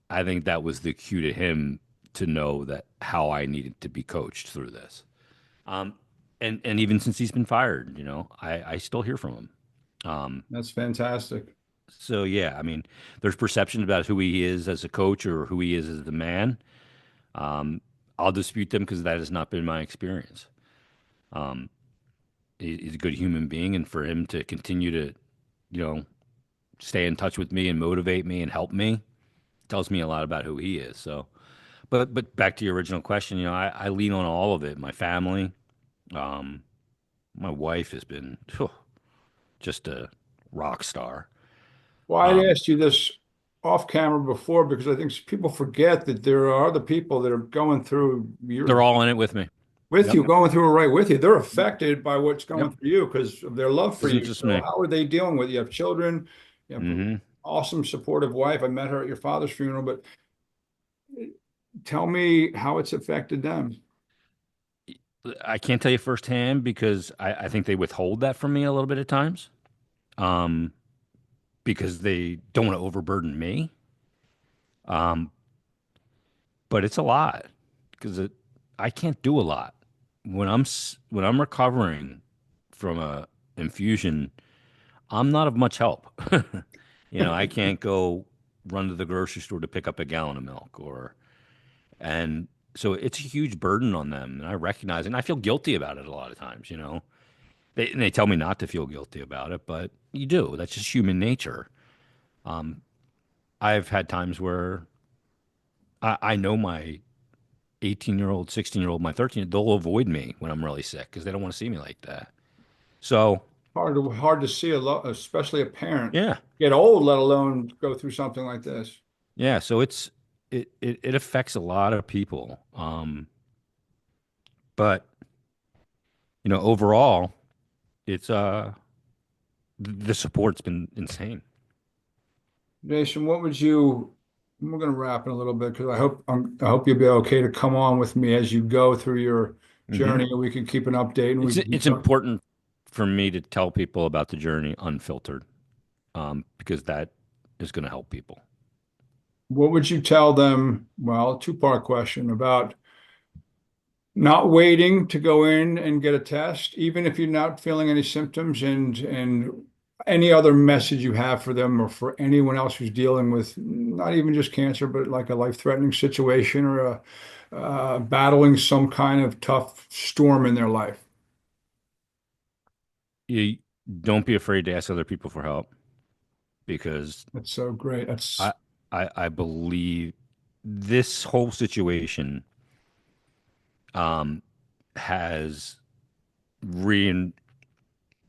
I think that was the cue to him to know that how I needed to be coached through this. Um, and even since he's been fired, I still hear from him. Um, That's fantastic. so yeah, I mean, there's perceptions about who he is as a coach or who he is as the man. Um, I'll dispute them because that has not been my experience. Um, he's a good human being, and for him to continue to, you know, stay in touch with me and motivate me and help me tells me a lot about who he is. So, but back to your original question, I lean on all of it. My family, um, my wife has been just a rock star. Well, I Um, asked you this off camera before because I think people forget that there are other people that are going through they're your all in it with me. with Yep. you, going through it right with you. They're Yep. affected by what's going Yep. through you because of their love for Isn't you. just So me. how are they dealing with it? You have children, you have an Hmm. awesome, supportive wife. I met her at your father's funeral, but tell me how it's affected them. I can't tell you firsthand because I think they withhold that from me a little bit at times. Um, because they don't want to overburden me. Um, but it's a lot because I can't do a lot when I'm recovering from a infusion. I'm not of much help. I can't go run to the grocery store to pick up a gallon of milk and so it's a huge burden on them. And I recognize it and I feel guilty about it a lot of times. They tell me not to feel guilty about it, but you do. That's just human nature. Um, I've had times where I know my 18-year-old, 16-year-old, my 13, they'll avoid me when I'm really sick because they don't want to see me like that. So, Hard to see especially a parent yeah. get old, let alone go through something like this. Yeah, so it affects a lot of people. But overall, it's the support's been insane. Jason, what would you we're going to wrap in a little bit because I hope you'll be okay to come on with me as you go through your Hmm. journey, and we can keep an update and we can keep It's talking. important for me to tell people about the journey unfiltered, because that is going to help people. What would you tell them? Well, two-part question about not waiting to go in and get a test, even if you're not feeling any symptoms, and any other message you have for them or for anyone else who's dealing with not even just cancer, but like a life-threatening situation or battling some kind of tough storm in their life. You don't be afraid to ask other people for help, because That's so great. That's I I believe this whole situation um has rein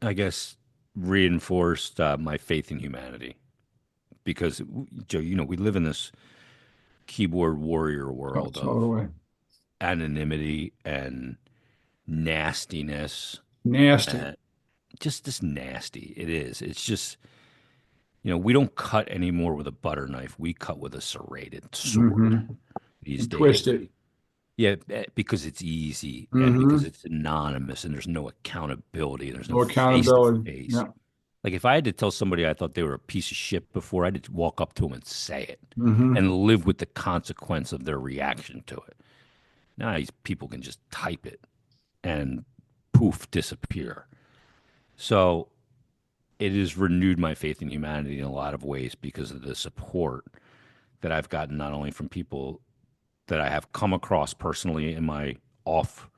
I guess reinforced my faith in humanity, because Joe, we live in this keyboard warrior world of totally anonymity and nastiness, nasty. and just this nasty it is. It's just, we don't cut anymore with a butter knife. We cut with a serrated sword Hmm. these And twist days. it. Yeah, because it's easy and because Hmm. it's anonymous and there's no accountability and there's no No face to accountability. face. Yeah. Like if I had to tell somebody I thought they were a piece of shit before, I'd just walk up to them and say it Hmm. and live with the consequence of their reaction to it. Now these people can just type it and poof, disappear. So it has renewed my faith in humanity in a lot of ways because of the support that I've gotten not only from people that I have come across personally in my off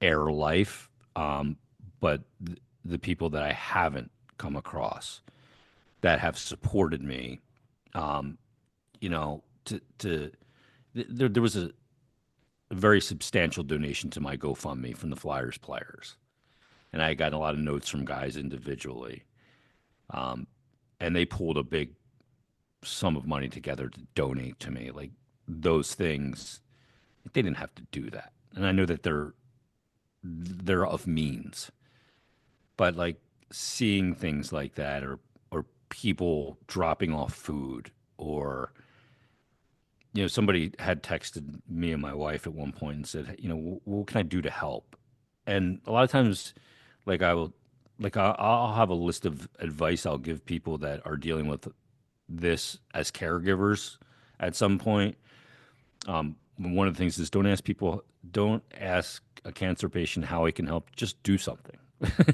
air life, but the people that I haven't come across that have supported me, um, there was a very substantial donation to my GoFundMe from the Flyers players, and I got a lot of notes from guys individually, and they pulled a big sum of money together to donate to me. Like those things, they didn't have to do that, and I know that they're of means, but like seeing things like that, or people dropping off food, or somebody had texted me and my wife at one point and said, what can I do to help? And a lot of times, like I will, like I'll have a list of advice I'll give people that are dealing with this as caregivers at some point. One of the things is don't ask a cancer patient how he can help. Just do something.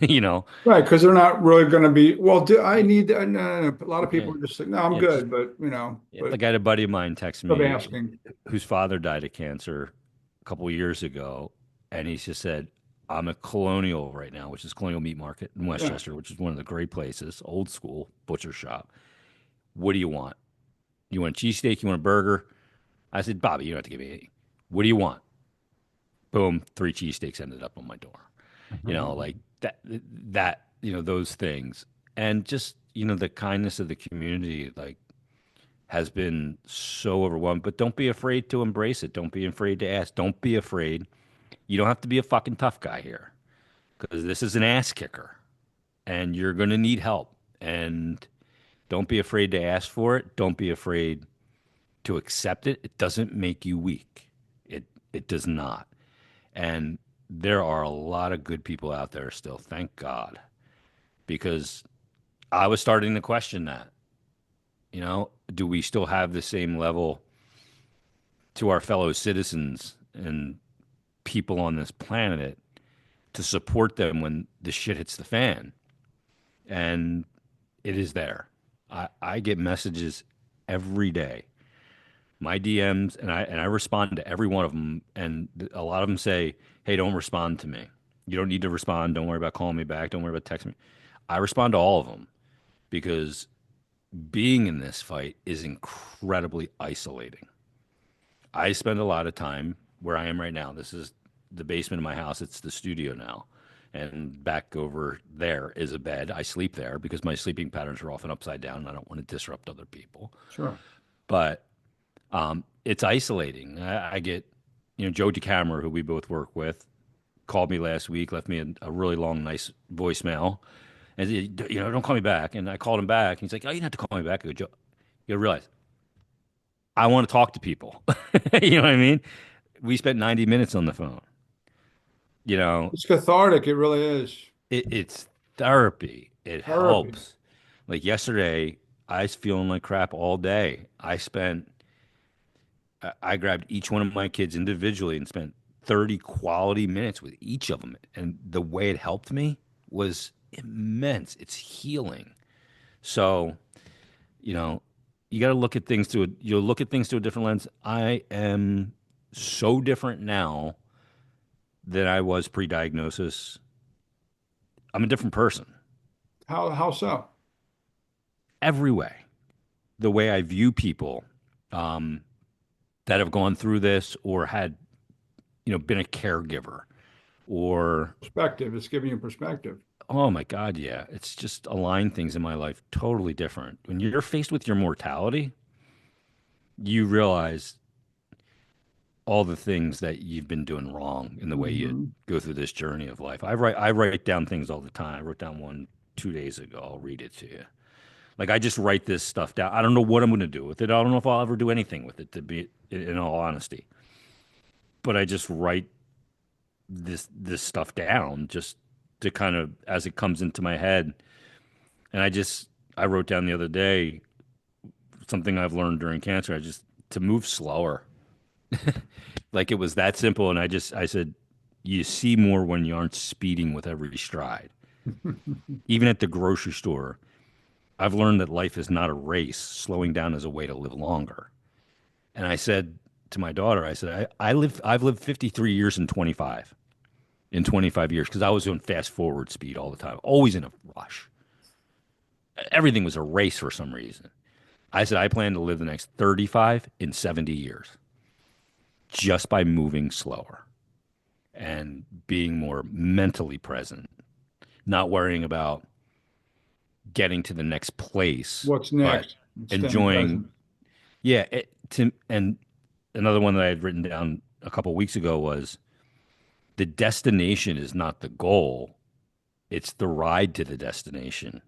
you know, Right, because they're not really going to be, well, do I yeah, need that? No, no, no. A lot of yeah, people are just like, no, I'm yeah. Just good, but but like I had a buddy of mine text of me asking. whose father died of cancer a couple of years ago, and he just said, "I'm at Colonial right now, which is Colonial Meat Market in Yeah. Westchester, which is one of the great places, old school butcher shop. What do you want? You want a cheesesteak? You want a burger?" I said, "Bobby, you don't have to give me anything. What do you want?" Boom, 3 cheesesteaks ended up on my door. Like those things, and just the kindness of the community, like has been so overwhelmed. But don't be afraid to embrace it. Don't be afraid to ask. Don't be afraid. You don't have to be a fucking tough guy here, because this is an ass kicker and you're going to need help. And don't be afraid to ask for it. Don't be afraid to accept it. It doesn't make you weak. It does not. And there are a lot of good people out there still, thank God, because I was starting to question that. Do we still have the same level to our fellow citizens and people on this planet to support them when the shit hits the fan? And it is there. I get messages every day, my DMs, and I respond to every one of them. And a lot of them say, "Hey, don't respond to me. You don't need to respond. Don't worry about calling me back. Don't worry about texting me." I respond to all of them because being in this fight is incredibly isolating. I spend a lot of time where I am right now. This is the basement of my house. It's the studio now. And back over there is a bed. I sleep there because my sleeping patterns are often upside down and I don't want to disrupt other people. Sure. But it's isolating. I get, Joe DeCamera, who we both work with, called me last week, left me a really long, nice voicemail. And, don't call me back. And I called him back. And he's like, "Oh, you don't have to call me back." I go, "Joe, you gotta realize I want to talk to people. You know what I mean? We spent 90 minutes on the phone. You know, It's cathartic. It really is. it's therapy. It Therapy. helps. Like yesterday, I was feeling like crap all day. I grabbed each one of my kids individually and spent 30 quality minutes with each of them. And the way it helped me was immense. It's healing. So, you know, you got to look at things you look at things through a different lens. I am so different now than I was pre-diagnosis. I'm a different person How so? every way. The way I view people um, that have gone through this or had, been a caregiver or, Perspective. It's giving you perspective. oh my God, yeah, it's just aligned things in my life totally different. When you're faced with your mortality, you realize all the things that you've been doing wrong in the way you Hmm. go through this journey of life. I write down things all the time. I wrote down one 2 days ago. I'll read it to you. Like I just write this stuff down. I don't know what I'm going to do with it. I don't know if I'll ever do anything with it, to be in all honesty. But I just write this stuff down just to kind of as it comes into my head. And I wrote down the other day something I've learned during cancer. I just to move slower. Like it was that simple. And I said, you see more when you aren't speeding with every stride. Even at the grocery store, I've learned that life is not a race. Slowing down is a way to live longer. And I said to my daughter, I said, I've lived 53 years in 25 years because I was doing fast forward speed all the time, always in a rush. Everything was a race for some reason. I said, I plan to live the next 35 in 70 years just by moving slower and being more mentally present, not worrying about getting to the next place, What's but next? Staying enjoying. present. Yeah. And another one that I had written down a couple weeks ago was the destination is not the goal, it's the ride to the destination.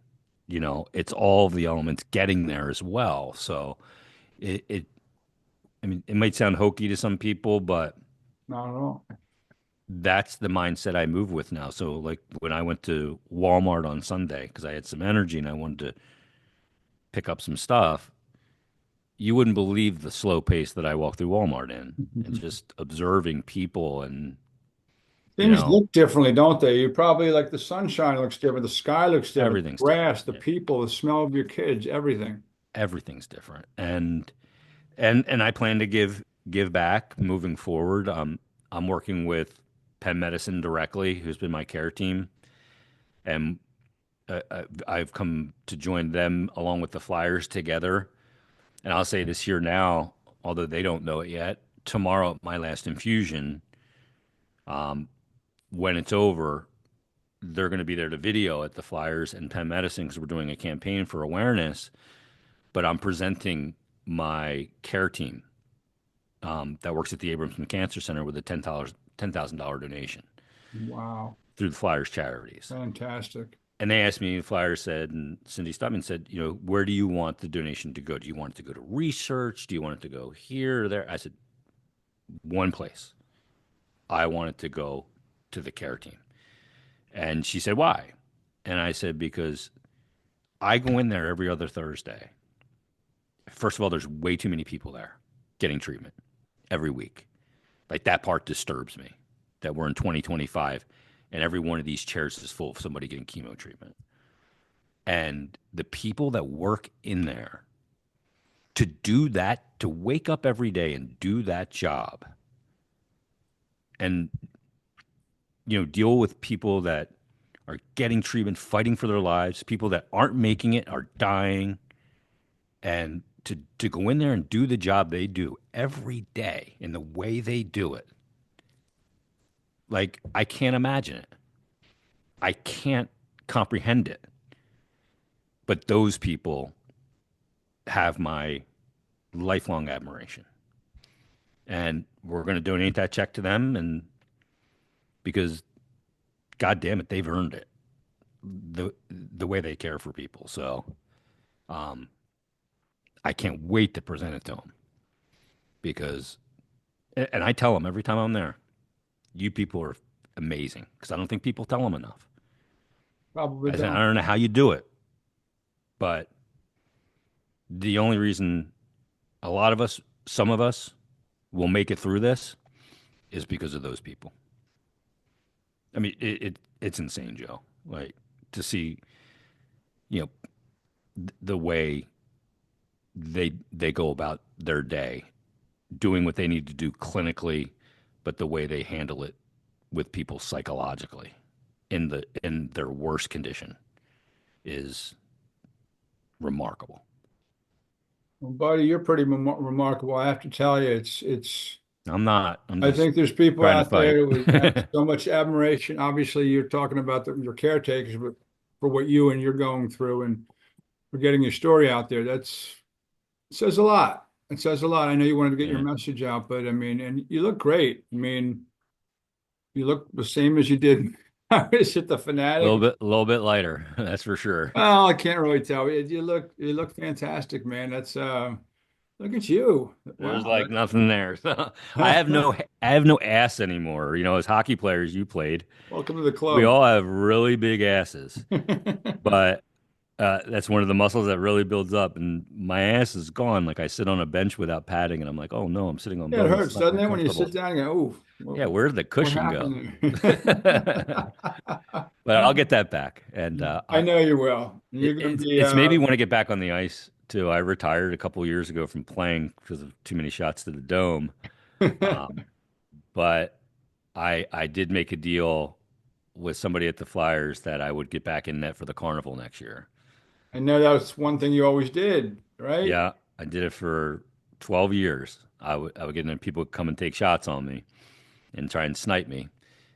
It's all of the elements getting there as well. So it I mean, it might sound hokey to some people, but Not at all. that's the mindset I move with now. So like when I went to Walmart on Sunday because I had some energy and I wanted to pick up some stuff, you wouldn't believe the slow pace that I walk through Walmart in and just observing people and you Things know look differently, don't they? You probably like the sunshine looks different, the sky looks different, the everything's different. grass, the Yeah, people, the smell of your kids, everything. everything's different. And I plan to give back moving forward. I'm working with Penn Medicine directly, who's been my care team, and I've come to join them along with the Flyers together. And I'll say this here now, although they don't know it yet. Tomorrow, at my last infusion, when it's over, they're going to be there to video at the Flyers and Penn Medicine because we're doing a campaign for awareness. But I'm presenting my care team that works at the Abramson Cancer Center with a $10,000 donation Wow. through the Flyers charities. Fantastic. And they asked me, the Flyers said, and Cindy Stutman said, where do you want the donation to go? Do you want it to go to research? Do you want it to go here or there? I said, one place. I want it to go to the care team. And she said, why? And I said, because I go in there every other Thursday. First of all, there's way too many people there getting treatment every week. Like that part disturbs me that we're in 2025 and every one of these chairs is full of somebody getting chemo treatment. And the people that work in there to do that, to wake up every day and do that job and, deal with people that are getting treatment, fighting for their lives, people that aren't making it, are dying, and to go in there and do the job they do every day in the way they do it. Like, I can't imagine it. I can't comprehend it. But those people have my lifelong admiration. And we're going to donate that check to them and because god damn it, they've earned it. The way they care for people. So, I can't wait to present it to them. because, and I tell them every time I'm there, you people are amazing because I don't think people tell them enough. Probably I said, I don't. don't know how you do it, but the only reason a lot of us, some of us, will make it through this is because of those people. I mean, it's insane, Joe. Like to see, you know, the way they go about their day, doing what they need to do clinically, but the way they handle it with people psychologically in their worst condition is remarkable. Well, buddy, you're pretty remarkable. I have to tell you, it's. I'm not. I'm I just think there's people trying to out fight. there with have so much admiration. Obviously, you're talking about your caretakers, but for what you and you're going through and for getting your story out there, that's it says a lot. It says a lot. I know you wanted to get your Yeah. message out, but I mean, and you look great. I mean, you look the same as you did. I was at the Fanatic. A little bit lighter, that's for sure. Well, I can't really tell. You look fantastic, man. That's look at you. There's Wow. like nothing there. So I have no ass anymore. You know, as hockey players, you played. Welcome to the We club. all have really big asses, but that's one of the muscles that really builds up. And my ass is gone. Like I sit on a bench without padding, and I'm like, oh no, I'm sitting on Yeah, it bones. It's hurts, not doesn't very it, when you sit comfortable. down and go, "Oh, Yeah, where did the what cushion go? happened there?" But I'll get that back. And I know you will. You're going to be, it's made me want to get back on the ice too. I retired a couple years ago from playing because of too many shots to the dome. Um, but I did make a deal with somebody at the Flyers that I would get back in net for the Carnival next year. I know that was one thing you always did, right? Yeah, I did it for 12 years. I would get in people would come and take shots on me and try and snipe me,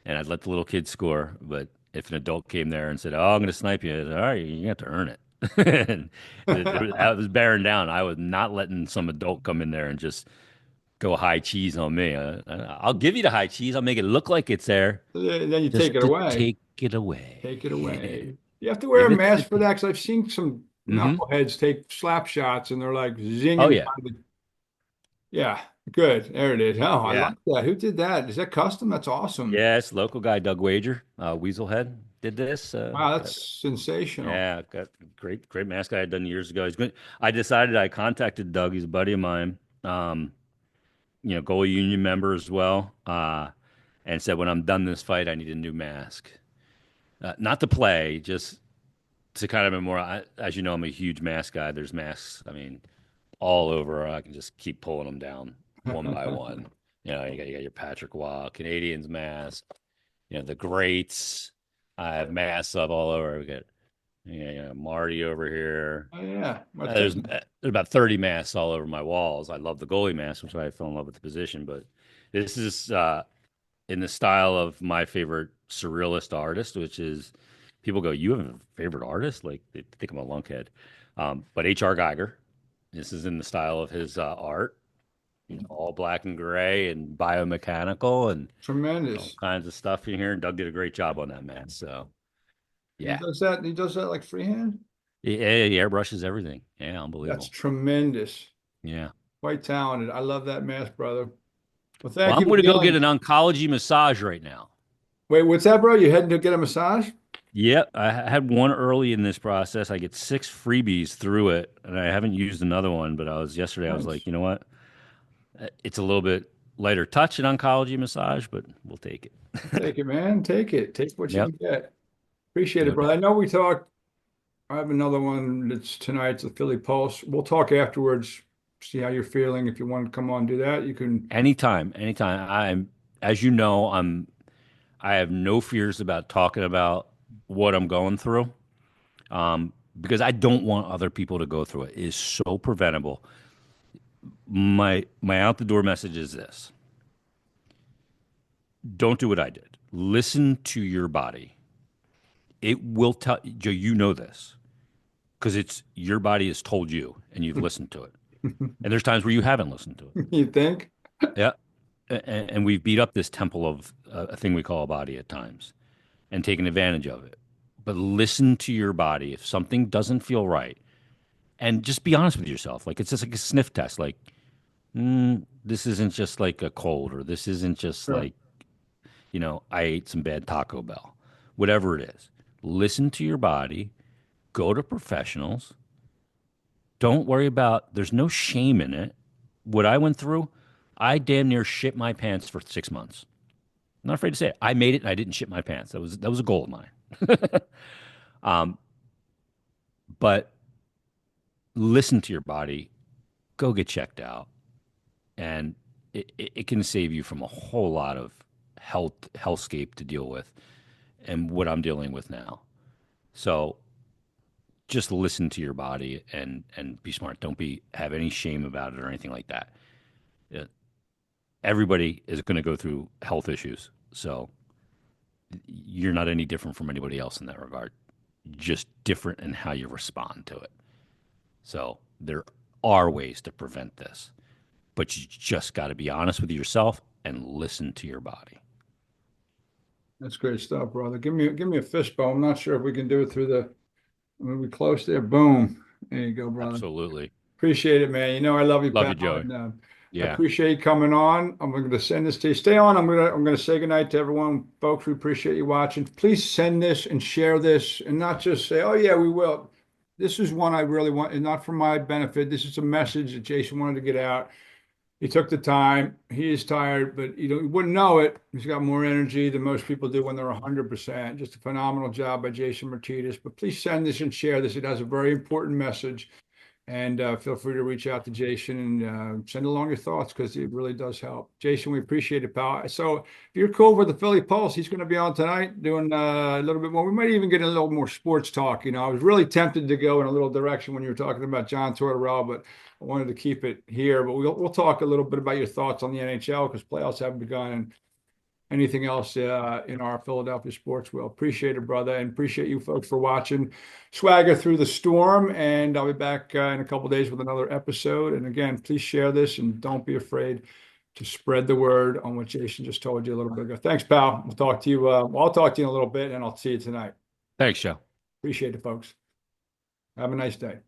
and I'd let the little kids score. But if an adult came there and said, "Oh, I'm going to snipe you," I said, all right, you have to earn it. And I was bearing down. I was not letting some adult come in there and just go high cheese on me. I'll give you the high cheese. I'll make it look like it's there, Then you take just it to away. take it away. Take it away. You have to wear a Give it to mask for people. that because I've seen some Hmm. knuckleheads take slap shots and they're like Oh zinging. yeah, Yeah, good. There it is. Oh, I yeah, like that. Who did that? Is that custom? That's awesome. yes. Local guy Doug Wager, Weaselhead, did this. Wow, that's sensational. Yeah, got great mask I had done years ago. He's good. I decided I contacted Doug. He's a buddy of mine. Goalie union member as well. And said when I'm done this fight, I need a new mask. Not to play, just to kind of be more. As you know, I'm a huge mask guy. There's masks. I mean, all over. I can just keep pulling them down one by one. You got your Patrick Waugh, Canadians mask. The greats. I have masks up all over. We got Marty over here. Oh, yeah. There's about 30 masks all over my walls. I love the goalie mask, which is why I fell in love with the position. But this is in the style of my favorite surrealist artist, which is people go, "You have a favorite artist?" Like they think I'm a lunkhead. But H.R. Geiger. This is in the style of his art, all black and gray and biomechanical and all Tremendous. kinds of stuff in here. And Doug did a great job on that mask. So yeah, He does that like freehand? he airbrushes everything. Yeah, That's unbelievable. tremendous. Yeah. Quite talented. I love that mask, brother. Well, Well, thank I'm you going to go get again. an oncology massage right now. Wait, what's that, bro? You heading to get a massage? Yep, I had one early in this process. I get 6 freebies through it, and I haven't used another one. But yesterday. I was like, Nice. you know what? It's a little bit lighter touch in oncology massage, but we'll take it. Take it, man. Take it. Take what you Yep, can get. Appreciate it, no brother. I doubt. know we talked. I have another one that's tonight. It's the Philly Pulse. We'll talk afterwards. See how you're feeling. If you want to come on and do that, you can. Anytime, anytime. As you know, I have no fears about talking about what I'm going through, because I don't want other people to go through it. It is so preventable. My out the door message is this: don't do what I did. Listen to your body. It will tell Joe, you know this because it's your body has told you and you've listened to it. And there's times where you haven't listened to it. You think? Yeah. And we've beat up this temple of a thing we call a body at times and taken advantage of it. But listen to your body. If something doesn't feel right, and just be honest with yourself. Like it's just like a sniff test. Like, This isn't just like a cold, or this isn't just Sure. like, I ate some bad Taco Bell. Whatever it is, listen to your body, go to professionals. Don't worry about, there's no shame in it. What I went through, I damn near shit my pants for 6 months. I'm not afraid to say it. I made it and I didn't shit my pants. That was a goal of mine. Um, but listen to your body, go get checked out, and it can save you from a whole lot of hellscape to deal with, and what I'm dealing with now. So just listen to your body and be smart. Don't be have any shame about it or anything like that. Uh, Everybody is going to go through health issues, so you're not any different from anybody else in that regard. Just different in how you respond to it. So there are ways to prevent this, but you just got to be honest with yourself and listen to your body. That's great stuff, brother. Give me a fist bump. I'm not sure if we can do it through the. I mean, we close there. Boom. There you go, brother. Absolutely. Appreciate it, man. You know I love you, Love pal, you, Joey. and I Yeah. appreciate you coming on. I'm going to send this to you. Stay on. I'm gonna say goodnight to everyone, folks. We appreciate you watching. Please send this and share this, and not just say, "Oh yeah, we will." This is one I really want, and not for my benefit. This is a message that Jason wanted to get out. He took the time. He is tired, but you wouldn't know it. He's got more energy than most people do when they're 100%. Just a phenomenal job by Jason Myrtetus. But please send this and share this. It has a very important message. And feel free to reach out to Jason and send along your thoughts because it really does help. Jason, we appreciate it, pal. So if you're cool with the Philly Pulse, he's going to be on tonight doing a little bit more. We might even get a little more sports talk. I was really tempted to go in a little direction when you were talking about John Tortorella, but I wanted to keep it here. But we'll talk a little bit about your thoughts on the NHL because playoffs haven't begun, and anything else in our Philadelphia sports will. Appreciate it, brother, and appreciate you folks for watching Swagger Through the Storm. And I'll be back in a couple of days with another episode. And again, please share this and don't be afraid to spread the word on what Jason just told you a little bit ago. Thanks, pal. We'll talk to you. Well, I'll talk to you in a little bit, and I'll see you tonight. Thanks, Joe. Appreciate it, folks. Have a nice day.